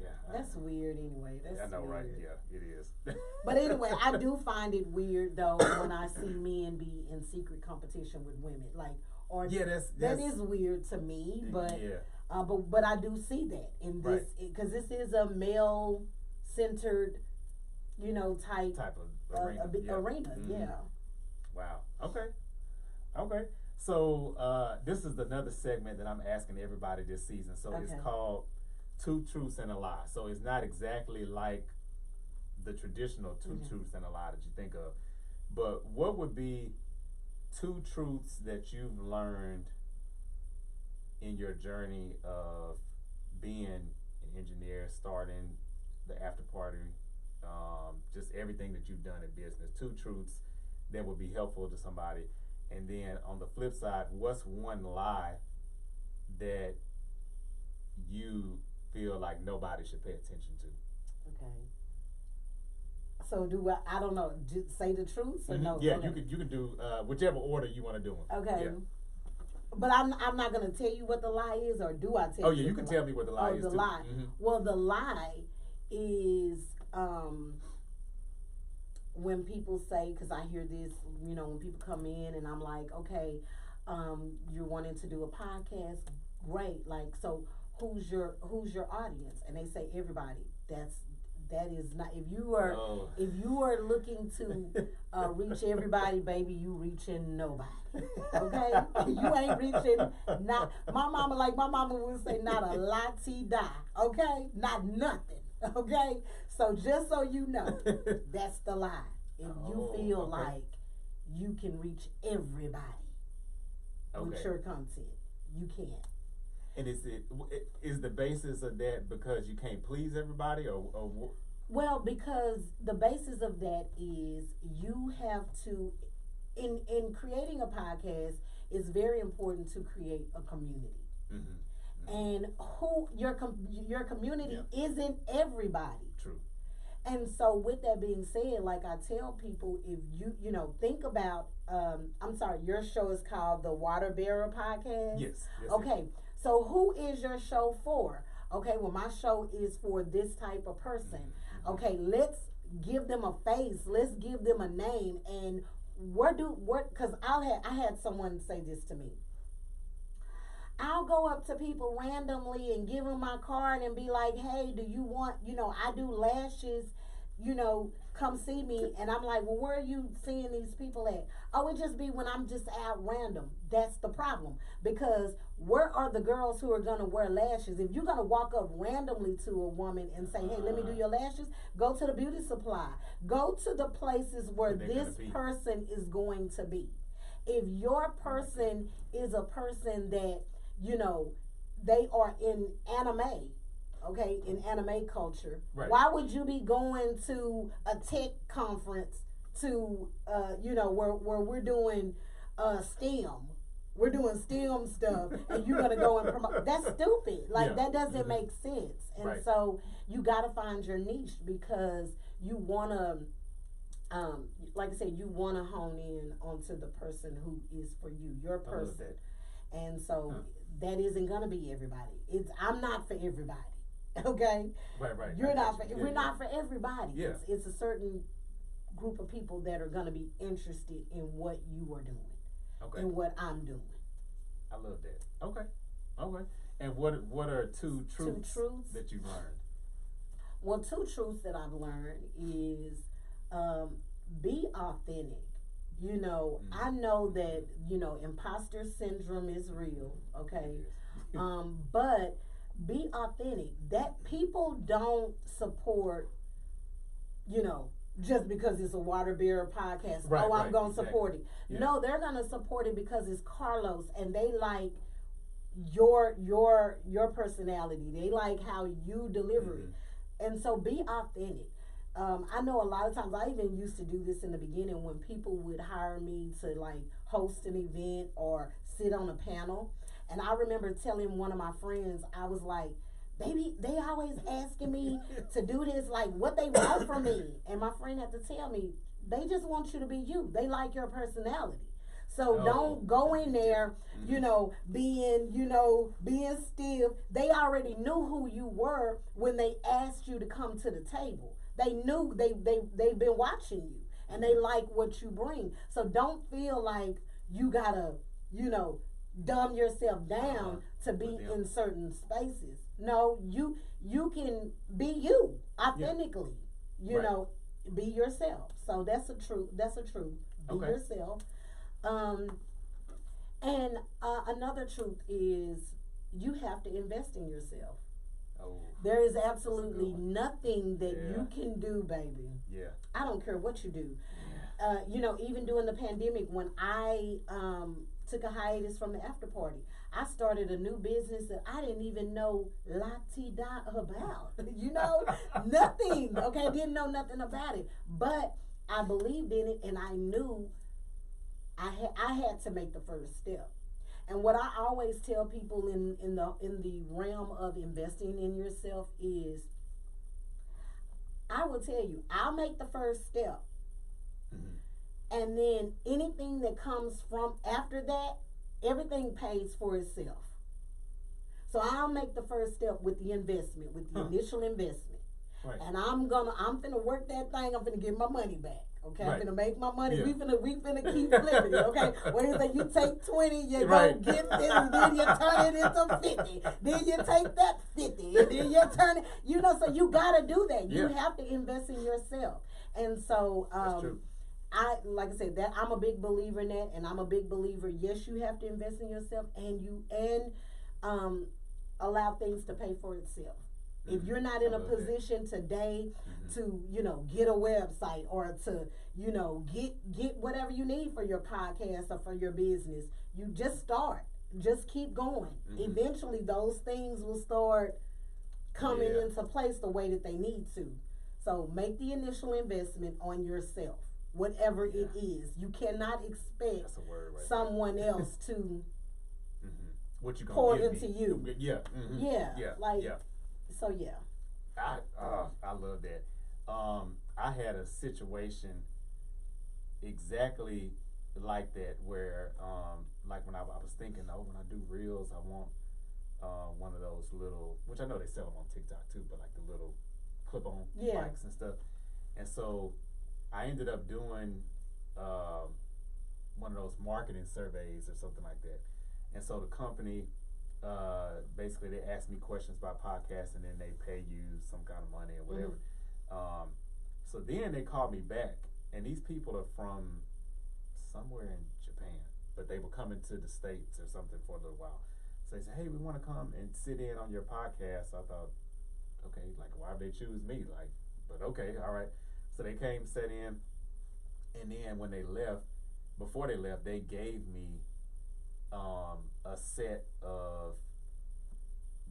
Yeah. That's weird anyway. That's I know, weird. right? Yeah, it is. But anyway, I do find it weird though when I see men be in secret competition with women. Like, or that is weird to me. But but I do see that in this because this is a male centered, type of arena. Arena. Mm-hmm. Yeah. Wow. Okay. So this is another segment that I'm asking everybody this season. So it's called Two Truths and a Lie. So it's not exactly like the traditional two truths and a lie that you think of. But what would be 2 truths that you've learned in your journey of being an engineer, starting the Afterparty, just everything that you've done in business? 2 truths that would be helpful to somebody. And then on the flip side, what's one lie that you feel like nobody should pay attention to? Okay. So I don't know, say the truth or no? Yeah, you can do whichever order you want to do them. Okay. Yeah. But I'm not going to tell you what the lie is, or do I tell you? Oh yeah, you can tell me what the lie is. The lie. Mm-hmm. Well, the lie is when people say, because I hear this, when people come in and I'm like, okay, you're wanting to do a podcast, great. Like, so who's your audience? And they say everybody. That is not. If you are looking to reach everybody, baby, you reaching nobody. Okay, you ain't reaching not. My mama would say, not a la-ti-da. Okay, not nothing. Okay, so just so you know, that's the lie. If you feel like you can reach everybody with your content, you can't. And is the basis of that because you can't please everybody, or Well, because the basis of that is you have to, in creating a podcast, it's very important to create a community. Mm-hmm. And your community isn't everybody. True. And so with that being said, like I tell people, if you think about, your show is called the Water Bearer Podcast? Yes. Okay, so who is your show for? Okay, well, my show is for this type of person. Mm-hmm. Okay, let's give them a face. Let's give them a name. And because I had someone say this to me. I'll go up to people randomly and give them my card and be like, hey, do you want, I do lashes, come see me. And I'm like, well, where are you seeing these people at? Oh, it just be when I'm just out random. That's the problem. Because where are the girls who are going to wear lashes? If you're going to walk up randomly to a woman and say, hey, let me do your lashes, go to the beauty supply. Go to the places where this person is going to be. If your person is a person that, they are in anime, okay, in anime culture. Right. Why would you be going to a tech conference to, where we're doing STEM? We're doing STEM stuff, and you're going to go and promote. That's stupid. Like, that doesn't make sense. And so you got to find your niche because you want to, like I said, you want to hone in onto the person who is for you, your person. And so that isn't going to be everybody. I'm not for everybody. Okay? Right. We're not for everybody. Yeah. It's a certain group of people that are going to be interested in what you are doing and what I'm doing. I love that. Okay. And what are two truths that you've learned? Well, two truths that I've learned is be authentic. You know, I know that, you know, imposter syndrome is real, okay? But be authentic. That people don't support, you know, just because it's a Water Bearer podcast. Right, I'm going to support it. Yeah. No, they're going to support it because it's Carlos and they like your personality. They like how you deliver it. And so be authentic. I know a lot of times, I even used to do this in the beginning when people would hire me to like host an event or sit on a panel. And I remember telling one of my friends, I was like, baby, they always asking me to do this, like what they want from me. And my friend had to tell me, they just want you to be you. They like your personality. So don't go in there, you know, being stiff. They already knew who you were when they asked you to come to the table. They knew they've been watching you and they like what you bring. So don't feel like you gotta, you know, dumb yourself down to be in certain spaces. No, you can be you authentically. You know, be yourself. So that's a truth. Be yourself. And another truth is you have to invest in yourself. There is absolutely nothing that you can do, baby. Yeah. I don't care what you do. You know, even during the pandemic, when I took a hiatus from the Afterparty, I started a new business that I didn't even know la-ti-da about. You know, nothing. Okay, I didn't know nothing about it, but I believed in it, and I knew I had to make the first step. And what I always tell people in the realm of investing in yourself is, I will tell you, I'll make the first step. And then anything that comes from after that, everything pays for itself. So I'll make the first step with the investment, with the initial investment. Right. And I'm finna work that thing, I'm finna get my money back. Okay, I'm finna make my money. We finna keep flipping it. Okay, what is it? You take 20, you go get this, and then you turn it into 50. Then you take that 50, and then you turn it. You know, so you gotta do that. You have to invest in yourself. And so, like I said, that I'm a big believer in that, and I'm a big believer. Yes, you have to invest in yourself, and allow things to pay for itself. If you're not in a position today to, you know, get a website or to, you know, get whatever you need for your podcast or for your business, you just start. Just keep going. Eventually, those things will start coming into place the way that they need to. So make the initial investment on yourself, whatever it is. You cannot expect someone else to what you pour give into me. you. So I love that. I had a situation exactly like that where like when I was thinking, when I do reels, I want one of those little, which I know they sell them on TikTok too, but like the little clip-on mics and stuff. And so I ended up doing one of those marketing surveys or something like that. And so the company, basically they ask me questions about podcasts and then they pay you some kind of money or whatever. So then they called me back, and these people are from somewhere in Japan, but they were coming to the States or something for a little while. So they said, hey, we want to come and sit in on your podcast. So I thought, okay, like, why would they choose me? Like, but okay, all right. So they came, sat in, and then when they left, before they left, they gave me a set of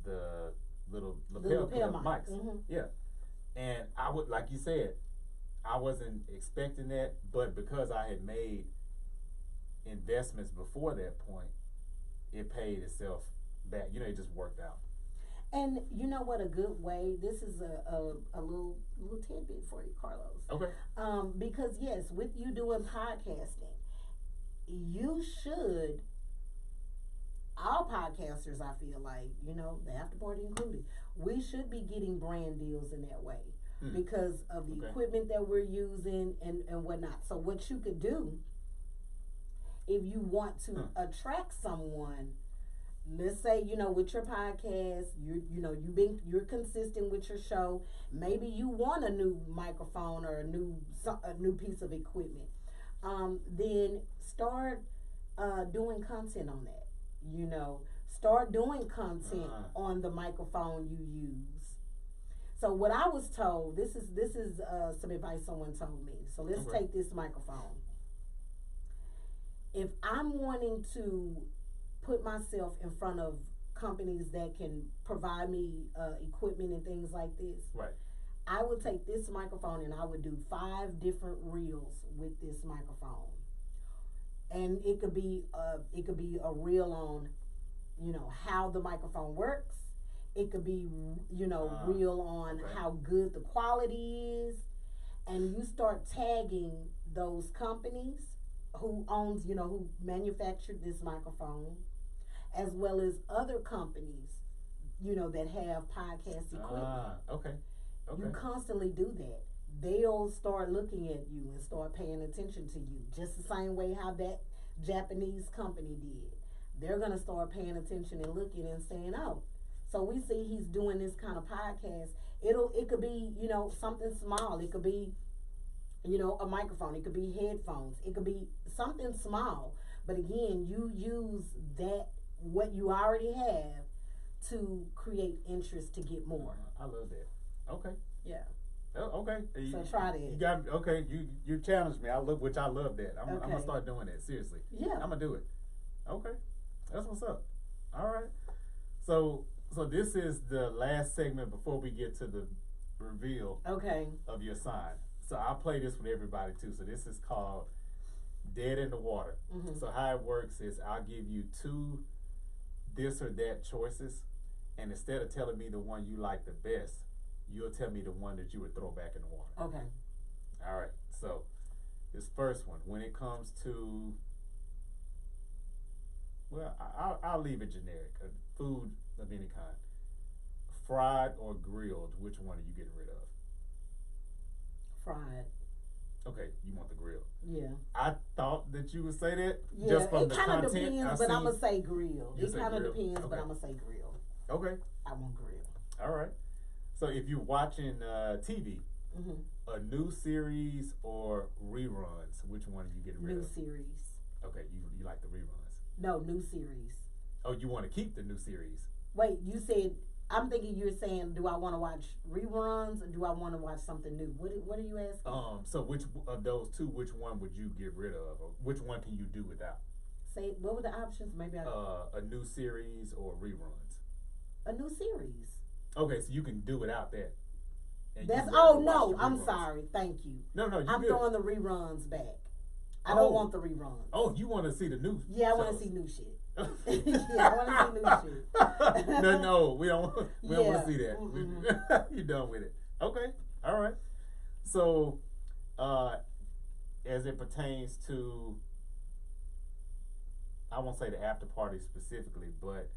the little lapel mics. Yeah. And I would, like you said, I wasn't expecting that, but because I had made investments before that point, it paid itself back. You know, it just worked out. And you know what, a good way, this is a little tidbit for you, Carlos. Okay. Because yes, with you doing podcasting, you should, all podcasters, I feel like, you know, the Afterparty included, we should be getting brand deals in that way because of the equipment that we're using and whatnot. So what you could do, if you want to attract someone, let's say, with your podcast, you're consistent with your show. Maybe you want a new microphone or a new piece of equipment. Then start doing content on that. Start doing content on the microphone you use. So what I was told, this is some advice someone told me. So let's take this microphone. If I'm wanting to put myself in front of companies that can provide me equipment and things like this, right, I would take this microphone and I would do 5 different reels with this microphone. And it could be a reel on, how the microphone works. It could be, reel on how good the quality is. And you start tagging those companies who manufactured this microphone, as well as other companies, that have podcast equipment. Okay. You constantly do that. They'll start looking at you and start paying attention to you, just the same way how that Japanese company did. They're going to start paying attention and looking and saying, oh, so we see he's doing this kind of podcast. It could be, something small. It could be, a microphone. It could be headphones. It could be something small. But again, you use what you already have to create interest to get more. I love that. Okay. Yeah. Oh, okay. So try that. You got You challenged me. I love that. I'm gonna start doing that. Seriously. Yeah. I'm gonna do it. Okay. That's what's up. All right. So this is the last segment before we get to the reveal. Of your sign. So I'll play this with everybody too. So this is called Dead in the Water. Mm-hmm. So how it works is I'll give you 2 this or that choices, and instead of telling me the one you like the best, you'll tell me the one that you would throw back in the water. Okay. All right. So this first one, when it comes to, well, I'll leave it generic. Food of any kind. Fried or grilled, which one are you getting rid of? Fried. Okay, you want the grilled. Yeah. I thought that you would say that. Yeah, just from it kind of depends, but I'm going to say grilled. It kind of depends, but I'm going to say grilled. Okay. I want grilled. All right. So if you're watching TV, a new series or reruns, which one are you getting rid of? New series. Okay, you like the reruns. No, new series. Oh, you want to keep the new series? Wait, you said, I'm thinking you're saying, do I want to watch reruns or do I want to watch something new? What are you asking? So which of those 2, which one would you get rid of? Or which one can you do without? Say, what were the options? Maybe a new series or reruns? A new series. Okay, so you can do without that. I'm sorry. Thank you. No, I'm throwing the reruns back. I don't want the reruns. Oh, you want to see the new? Yeah, I want to see new shit. Yeah, I want to see new shit. No, we don't want to see that. Mm-hmm. You're done with it. Okay, all right. So, as it pertains to, I won't say the after party specifically, but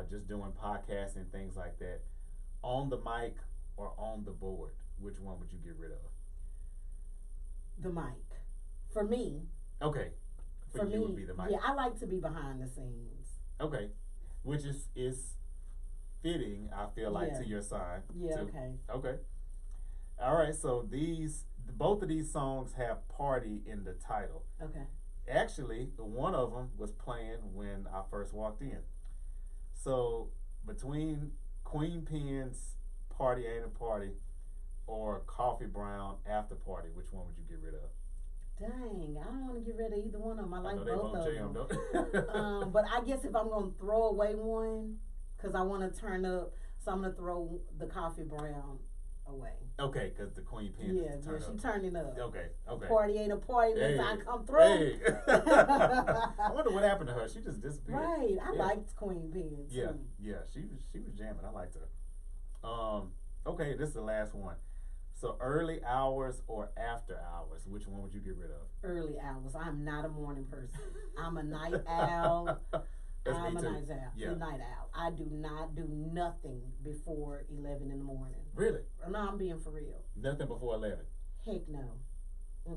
just doing podcasts and things like that, on the mic or on the board, which one would you get rid of? The mic. For me. Okay. For you, would be the mic. Yeah, I like to be behind the scenes. Okay. Which is fitting, I feel like, to your sign. Yeah, too. okay. Okay. All right, so both of these songs have party in the title. Okay. Actually, one of them was playing when I first walked in. So, between Queen Pen's Party Ain't a Party or Coffee Brown After Party, which one would you get rid of? Dang, I don't want to get rid of either one of them. I like both of jam, them. But I guess if I'm going to throw away one, because I want to turn up, so I'm going to throw the Coffee Brown away. Okay, because the Queen Pen she's turning up. Okay. Party ain't a party unless I come through. Hey. I wonder what happened to her. She just disappeared. Right, I liked Queen Pen too. Yeah, she was jamming. I liked her. Okay, this is the last one. So early hours or after hours, which one would you get rid of? Early hours. I'm not a morning person. I'm a night owl. I'm a night owl. Yeah. A night owl. I do not do nothing before 11 in the morning. Really? No, I'm being for real. Nothing before 11? Heck no.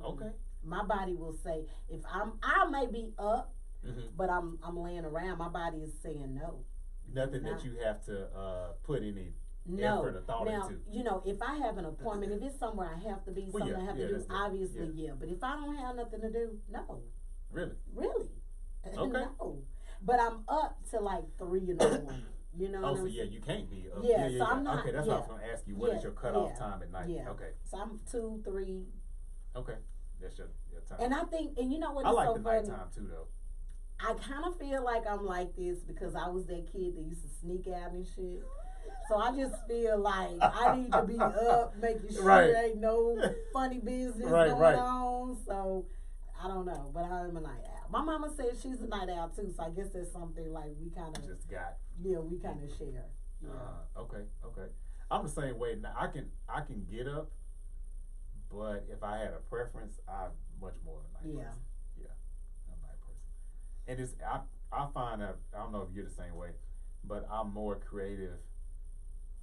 Okay. My body will say, I may be up, but I'm laying around. My body is saying no. Nothing that you have to put any effort or thought now, into. you know, if I have an appointment, if it's somewhere I have to be, something I have to do, obviously, But if I don't have nothing to do, no. Really? Okay. No. But I'm up to like 3 in the morning. You know. Oh, so you can't be up. Yeah, so I'm not. Okay, that's what I was going to ask you. What is your cutoff time at night? Yeah. Okay. So I'm 2, 3. Okay, that's your time. And I think, and you know what? I like so the funny? nighttime too, though. I kind of feel like I'm like this because I was that kid that used to sneak out and shit. So I just feel like I need to be up, making sure ain't no funny business going on. So I don't know, but I'm a night owl. My mama said she's a night owl too, so I guess that's something like we kind of just got. Yeah, we kind of share. Yeah. Okay. I'm the same way. Now I can get up, but if I had a preference, I'm much more of a night person. Yeah, I'm a night person. And it's I find that I don't know if you're the same way, but I'm more creative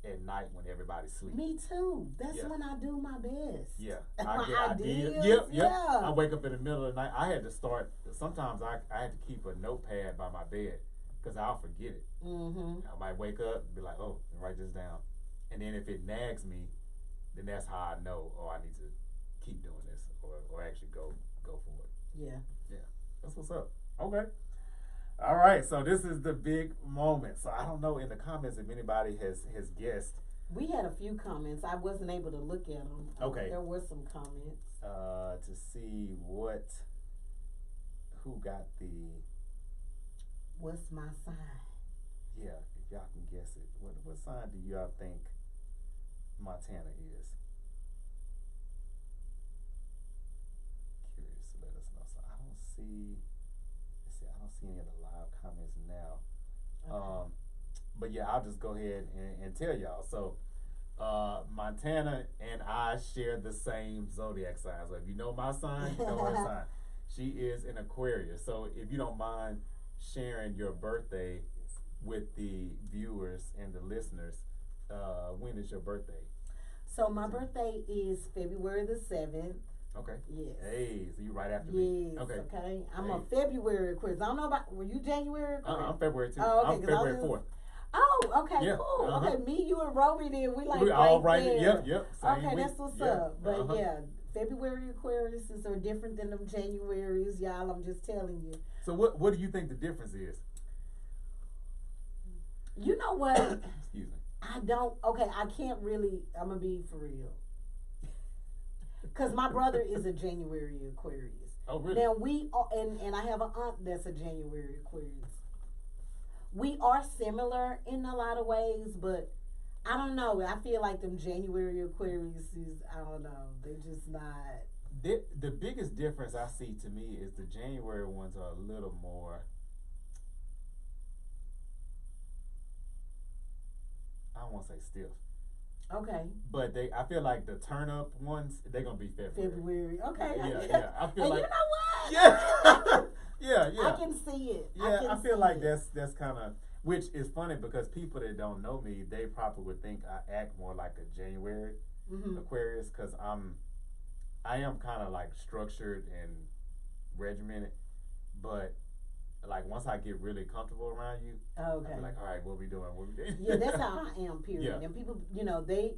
at night when everybody's sleeping. Me too. That's when I do my best. Yeah. My ideas. Yep. I wake up in the middle of the night. I had to start, sometimes I had to keep a notepad by my bed because I'll forget it. I might wake up and be like, oh, write this down. And then if it nags me, then that's how I know, I need to keep doing this or actually go for it. Yeah. That's what's up. Okay. All right, so this is the big moment. So I don't know in the comments if anybody has guessed. We had a few comments. I wasn't able to look at them. Okay. There were some comments. To see who got what's my sign? Yeah, if y'all can guess it. What sign do y'all think Montanna is? Curious, let us know. So I don't see any of the live comments now. Okay. But yeah, I'll just go ahead and tell y'all. So Montanna and I share the same zodiac sign. So if you know my sign, you know her sign. She is an Aquarius. So if you don't mind sharing your birthday with the viewers and the listeners, when is your birthday? So my birthday is February the 7th. Okay. Yes. Hey, so you right after me. Yes. Okay. I'm a February Aquarius. I don't know about. Were you January Aquarius? I'm February too. Oh, okay, I'm February 4th. Oh, okay, cool. Okay, me, you, and Roby, then we we all right there. Yep. Same okay, week. That's what's up. But February Aquariuses are different than them Januaries, y'all. I'm just telling you. So what do you think the difference is? You know what? Excuse me. I can't really. I'm gonna be for real. Because my brother is a January Aquarius. Oh, really? Now we are, and I have an aunt that's a January Aquarius. We are similar in a lot of ways, but I don't know. I feel like them January Aquariuses, I don't know. They're just not. The biggest difference I see to me is the January ones are a little more. I don't want to say stiff. Okay. But I feel like the turn up ones, they're gonna be February. Okay. Yeah. I feel like. You know what? Yeah. Yeah. I can see it. Yeah, I feel like that's kind of, which is funny because people that don't know me, they probably would think I act more like a January Aquarius because I am kind of like structured and regimented, but like once I get really comfortable around you, I'll be like, all right, what we doing? Yeah, that's how I am. Period. Yeah. And people, they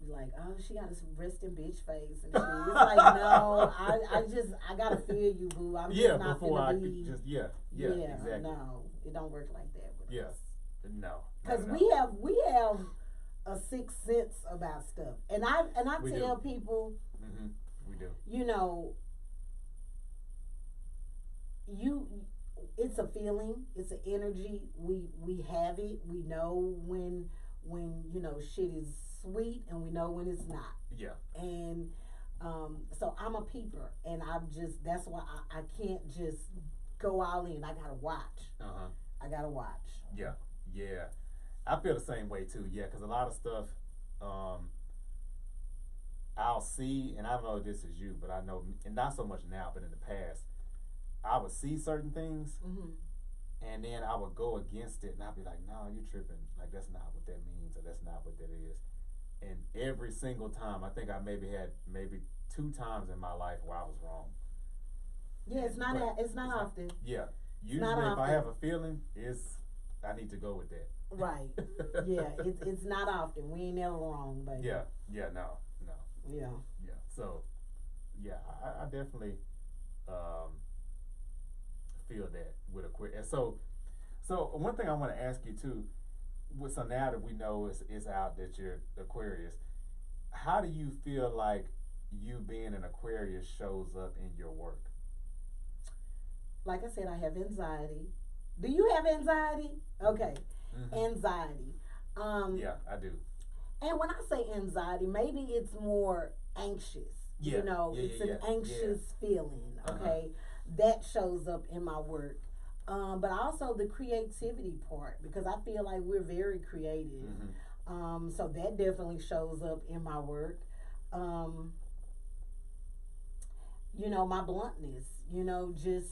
like, oh, she got this resting bitch face and shit. It's like, no, I gotta feel you, boo. I'm just not gonna be. Exactly. No, it don't work like that with us. No. Because we have a sixth sense about stuff, and I tell people, we do. It's a feeling, it's an energy. We have it. We know when shit is sweet, and we know when it's not. Yeah. And so I'm a peeper, and that's why I can't just go all in. I gotta watch. I gotta watch. Yeah. I feel the same way too. Yeah, because a lot of stuff I'll see, and I don't know if this is you, but I know, and not so much now, but in the past, I would see certain things, and then I would go against it, and I'd be like, no, you're tripping. Like, that's not what that means, or that's not what that is. And every single time, I think I maybe had 2 times in my life where I was wrong. Yeah, it's not often. Yeah. Usually if I have a feeling, I need to go with that. Right. Yeah, it's not often. We ain't never wrong, baby. No. Yeah. So, yeah, I definitely feel that with Aquarius. So one thing I want to ask you too, so now that we know it's out that you're Aquarius, how do you feel like you being an Aquarius shows up in your work? Like I said, I have anxiety. Do you have anxiety? Okay. Mm-hmm. Anxiety. Yeah, I do. And when I say anxiety, maybe it's more anxious. Yeah. It's an anxious feeling, okay? That shows up in my work. But also the creativity part, because I feel like we're very creative. Mm-hmm. So that definitely shows up in my work. My bluntness, just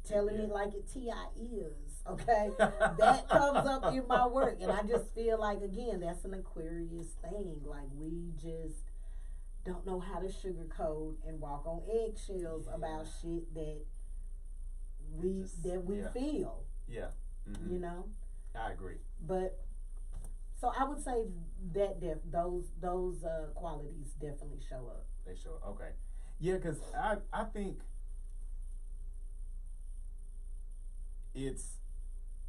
telling it like it is, okay? That comes up in my work. And I just feel like, again, that's an Aquarius thing. Like, we just don't know how to sugarcoat and walk on eggshells about shit that we feel. Yeah. Mm-hmm. I agree. But so I would say that those qualities definitely show up. They show up. Okay. Yeah, because I think it's,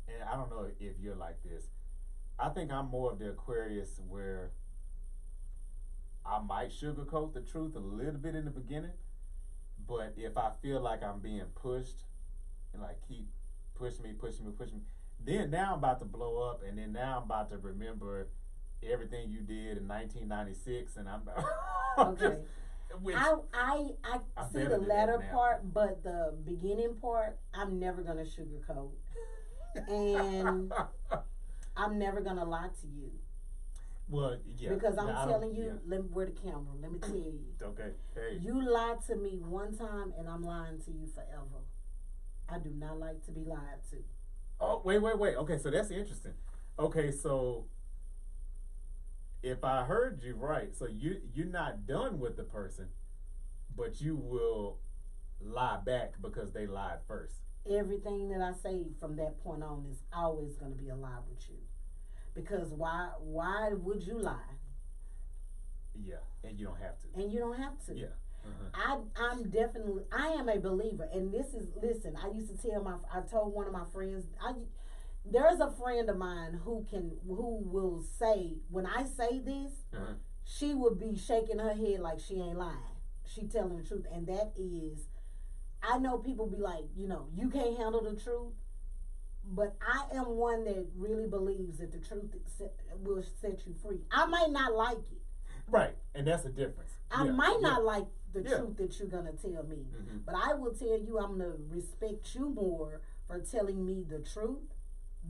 and I don't know if you're like this, I think I'm more of the Aquarius where I might sugarcoat the truth a little bit in the beginning, but if I feel like I'm being pushed and like keep pushing me, then now I'm about to blow up, and then now I'm about to remember everything you did in 1996, and I'm okay. I see the latter part, but the beginning part, I'm never gonna sugarcoat, and I'm never gonna lie to you. Well, yeah. Because I'm telling you, where the camera? Let me tell you. Okay. Hey. You lied to me one time, and I'm lying to you forever. I do not like to be lied to. Oh, wait. Okay, so that's interesting. Okay, so if I heard you right, so you're not done with the person, but you will lie back because they lied first. Everything that I say from that point on is always going to be a lie with you. Because why would you lie? Yeah, and you don't have to. Yeah. Uh-huh. I am a believer, and listen, I used to I told one of my friends, there's a friend of mine who will say, when I say this, she would be shaking her head like she ain't lying. She telling the truth. And that is, I know people be like, you can't handle the truth. But I am one that really believes that the truth will set you free. I might not like it. Right. And that's the difference. I might not like the truth that you're going to tell me. Mm-hmm. But I will tell you, I'm going to respect you more for telling me the truth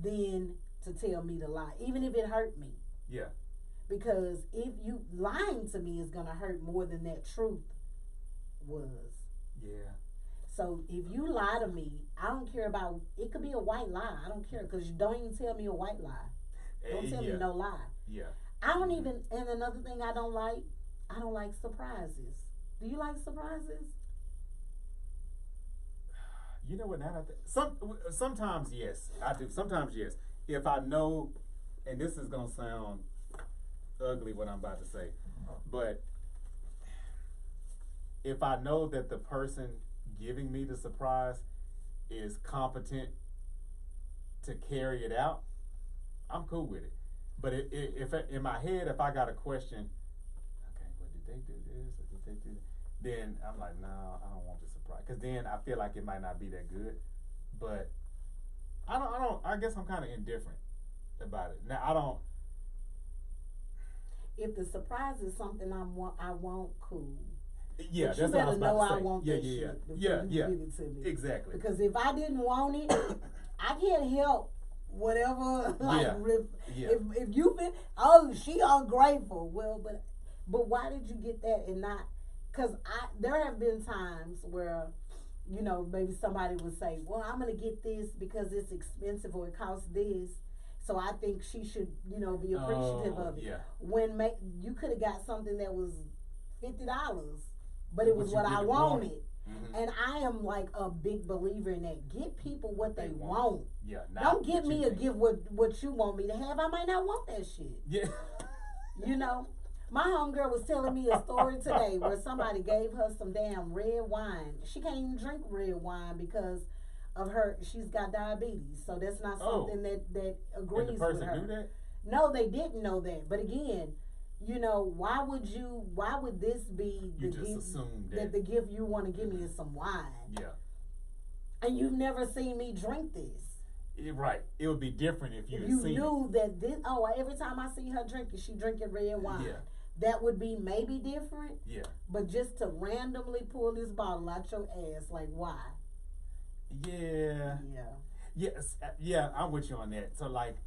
than to tell me the lie, even if it hurt me. Yeah. Because if you lying to me is going to hurt more than that truth was. Yeah. So if you lie to me, I don't care about, it could be a white lie. I don't care, because you don't even tell me a white lie. Don't tell me no lie. Yeah. I don't even, and another thing I don't like surprises. Do you like surprises? You know what, now sometimes yes, I do. Sometimes yes. If I know, and this is going to sound ugly what I'm about to say, but if I know that the person giving me the surprise is competent to carry it out, I'm cool with it. But if in my head, if I got a question, okay, well, did they do this or did they do that? Then I'm like, no, I don't want the surprise, because then I feel like it might not be that good. But I guess I'm kind of indifferent about it. Now I don't. If the surprise is something I want, cool. Yeah, but that's you what I was better know about to say. I want that shit. Yeah. Give it to me. Exactly. Because if I didn't want it, I can't help whatever. If you feel, she ungrateful. Well, but why did you get that and not? Because there have been times where, maybe somebody would say, well, I'm going to get this because it's expensive or it costs this. So I think she should, be appreciative of it. Yeah. When you could have got something that was $50, but it was what I wanted. And I am like a big believer in that. Give people what they want. Yeah. Don't give me a give what you want me to have. I might not want that shit. Yeah. You know? My homegirl was telling me a story today where somebody gave her some damn red wine. She can't even drink red wine because of she's got diabetes. So that's not something that agrees with her. And the person knew that? No, they didn't know that. But again, you know, why would this be the gift that the gift you want to give me is some wine? Yeah. And you've never seen me drink this. Right. It would be different if you knew that this. Oh, every time I see her drinking, she drinking red wine. Yeah. That would be maybe different. Yeah. But just to randomly pull this bottle out your ass, like why? Yeah. Yeah. Yes. Yeah. I'm with you on that. So like,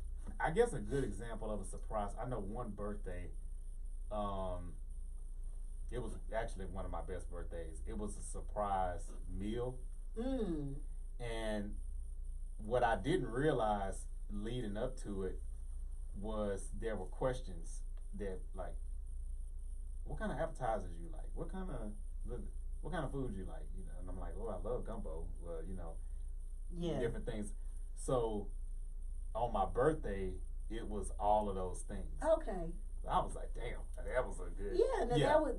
I guess a good example of a surprise. I know one birthday. It was actually one of my best birthdays. It was a surprise meal. And what I didn't realize leading up to it was there were questions that like, what kind of appetizers you like? What kind of food you like? You know, and I'm like, oh, I love gumbo. Well, you know, different things. So on my birthday, it was all of those things. Okay. I was like, damn, that was a good.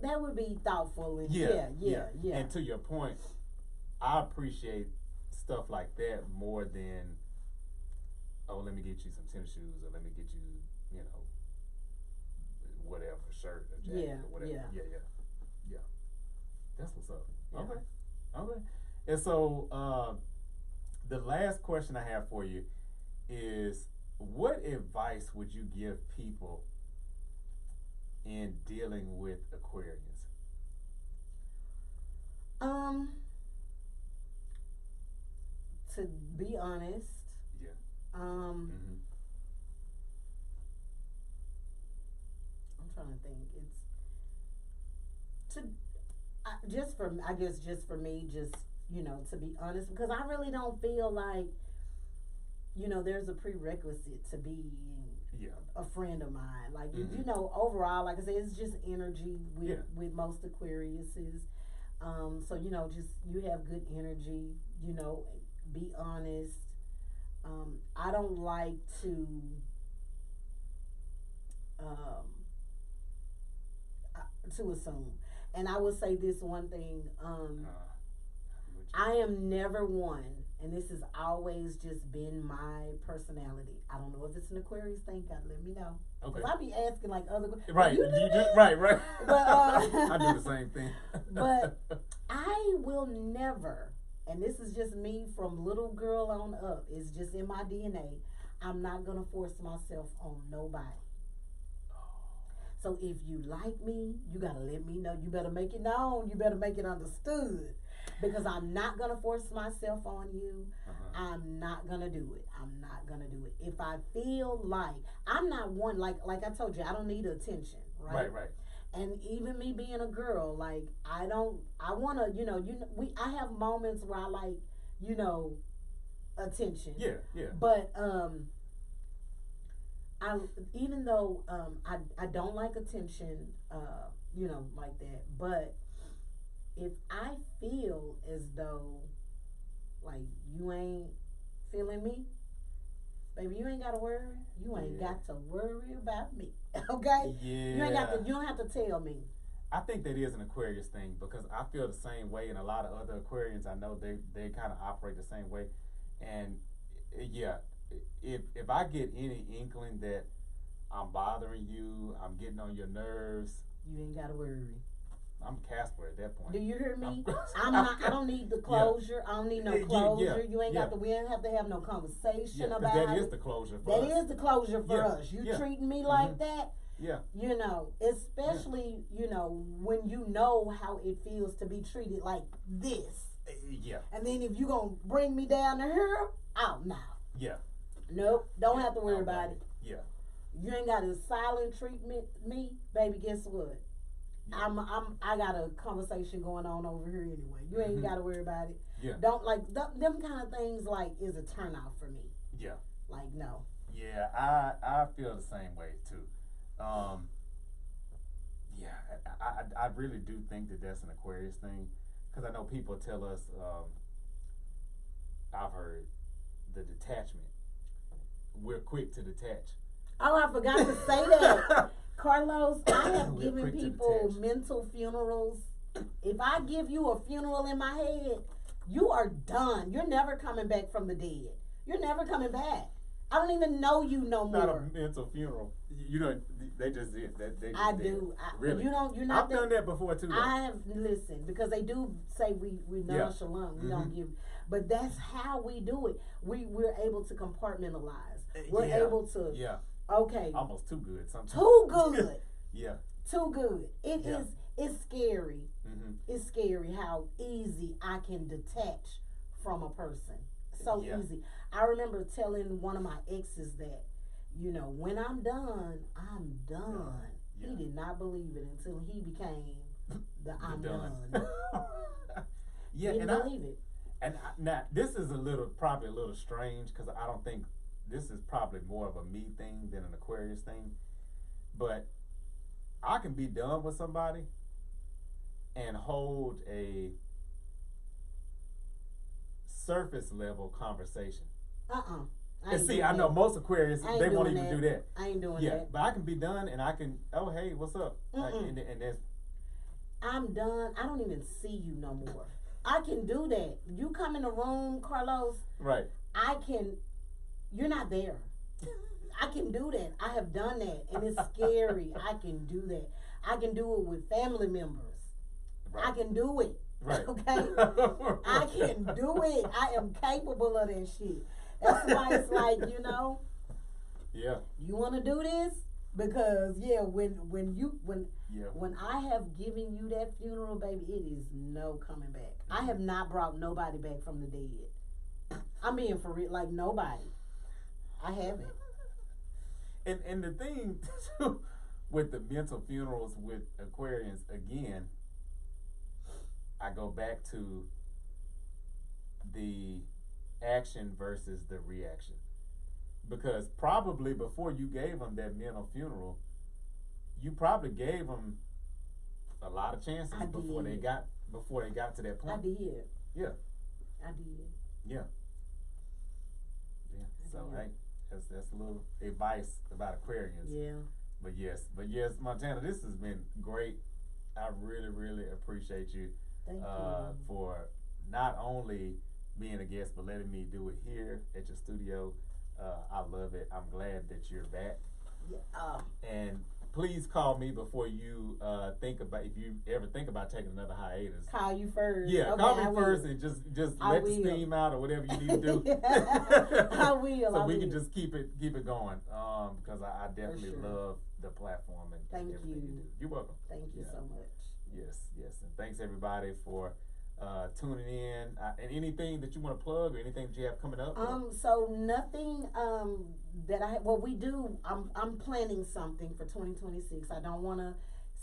That would be thoughtful. And yeah. And to your point, I appreciate stuff like that more than, oh, let me get you some tennis shoes, or let me get you, you know, whatever, shirt or jacket or whatever. Yeah. That's what's up. Yeah. Okay. And so the last question I have for you is, what advice would you give people in dealing with Aquarians? To be honest, I'm trying to think. Just for me, you know, to be honest, because I really don't feel like, you know, there's a prerequisite to be a friend of mine. Like, you know, overall, like I said, it's just energy with most Aquariuses. So, you know, just you have good energy, you know, be honest. I don't like to assume. And I will say this one thing, I am never one, and this has always just been my personality. I don't know if it's an Aquarius thing. God, let me know. Okay. I be asking like other. Right. You do right. But I do the same thing. But I will never, and this is just me from little girl on up. It's just in my DNA. I'm not gonna force myself on nobody. So if you like me, you gotta let me know. You better make it known. You better make it understood. Because I'm not going to force myself on you. I'm not going to do it. If I feel like, I'm not one, like I told you, I don't need attention, right? Right. And even me being a girl, like, I want to, I have moments where I like, you know, attention. Yeah. But, even though I don't like attention, you know, like that, but if I feel as though, like, you ain't feeling me, baby, you ain't got to worry. You ain't got to worry about me, okay? Yeah. You don't have to tell me. I think that is an Aquarius thing, because I feel the same way, and a lot of other Aquarians I know, they kind of operate the same way. And, if I get any inkling that I'm bothering you, I'm getting on your nerves, you ain't got to worry. I'm Casper at that point. Do you hear me? I don't need the closure. I don't need no closure. You ain't got to. We ain't have to have no conversation about it. That is the closure for us. That is the closure for us. You treating me like that. Yeah. You know, especially you know when you know how it feels to be treated like this. Yeah. And then if you gonna bring me down to her, oh no. Yeah. Nope. Don't have to worry about it. Yeah. You ain't got to silent treatment me, baby. Guess what? I got a conversation going on over here anyway. You ain't got to worry about it. Yeah. Don't like them kind of things. Like is a turnout for me. Yeah. Like no. Yeah, I feel the same way too. I really do think that that's an Aquarius thing, because I know people tell us, I've heard the detachment. We're quick to detach. Oh, I forgot to say that. Carlos, I have We're given quick to people detach. mental funerals. If I give you a funeral in my head, you are done. You're never coming back from the dead. You're never coming back. I don't even know you no more. Not a mental funeral. You know, they just did. They just I did. do. Really? You're not. I've done that before too. Though. I have listened because they do say we nonchalant. We don't give, but that's how we do it. We're able to compartmentalize. We're able to. Yeah. Okay. Almost too good sometimes. Too good. Yeah. Too good. It is. It's scary. Mm-hmm. It's scary how easy I can detach from a person. So easy. I remember telling one of my exes that, you know, when I'm done, I'm done. Yeah. He did not believe it until he became the I'm done. Yeah, Didn't believe it. And now this is probably a little strange because I don't think this is probably more of a me thing than an Aquarius thing. But I can be done with somebody and hold a surface level conversation. And see, I know most Aquarius, they won't even do that. I ain't doing that. But I can be done and I can, oh, hey, what's up? And that's, I'm done. I don't even see you no more. I can do that. You come in the room, Carlos. right. You're not there. I can do that. I have done that. And it's scary. I can do that. I can do it with family members. Right. I can do it. Right. Okay? I can do it. I am capable of that shit. That's why it's like, you know. Yeah. You want to do this? Because, when I have given you that funeral, baby, it is no coming back. I have not brought nobody back from the dead. I'm being for real, like nobody. I haven't. And the thing too, with the mental funerals with Aquarians, again, I go back to the action versus the reaction. Because probably before you gave them that mental funeral, you probably gave them a lot of chances before they got to that point. I did. Yeah. I did. Yeah. Yeah. So hey, that's a little advice about Aquarians. Yeah. But yes, Montana, this has been great. I really, really appreciate you. Thank you. For not only being a guest, but letting me do it here at your studio. I love it. I'm glad that you're back. Yeah. And please call me before you if you ever think about taking another hiatus. Call you first. Yeah, okay, call me first and just let the steam out or whatever you need to do. I will. So we can just keep it going. Because I definitely love the platform and everything you do. You're welcome. Thank you so much. Yes, and thanks everybody for tuning in. And anything that you want to plug or anything that you have coming up? So nothing we do. I'm planning something for 2026. I don't want to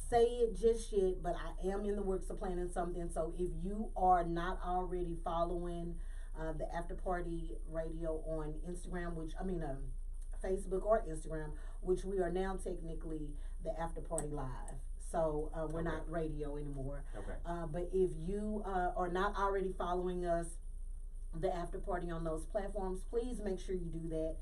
say it just yet, but I am in the works of planning something. So if you are not already following the Afterparty Radio on Instagram, Facebook or Instagram, which we are now technically the Afterparty Live. So we're not radio anymore. Okay. But if you are not already following us, the After Party on those platforms, please make sure you do that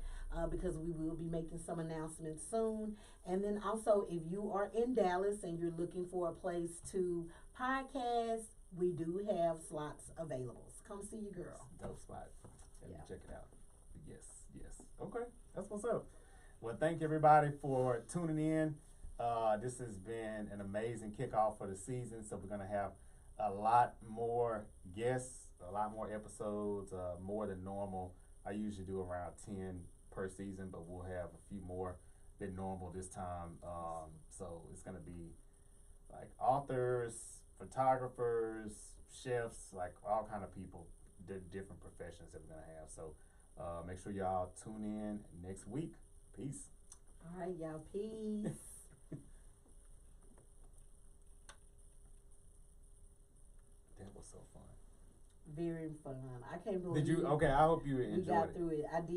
because we will be making some announcements soon. And then also, if you are in Dallas and you're looking for a place to podcast, we do have slots available. So come see your girl. Dope spot. Check it out. Yes. Okay, that's what's up. Well, thank everybody for tuning in. This has been an amazing kickoff for the season, so we're going to have a lot more guests, a lot more episodes, more than normal. I usually do around 10 per season, but we'll have a few more than normal this time. So it's going to be like authors, photographers, chefs, like all kind of people, different professions that we're going to have. So make sure y'all tune in next week. Peace. All right, y'all. Peace. That was so fun. Very fun. I can't believe. Did you? Okay, I hope you enjoyed it. We got through it. I did.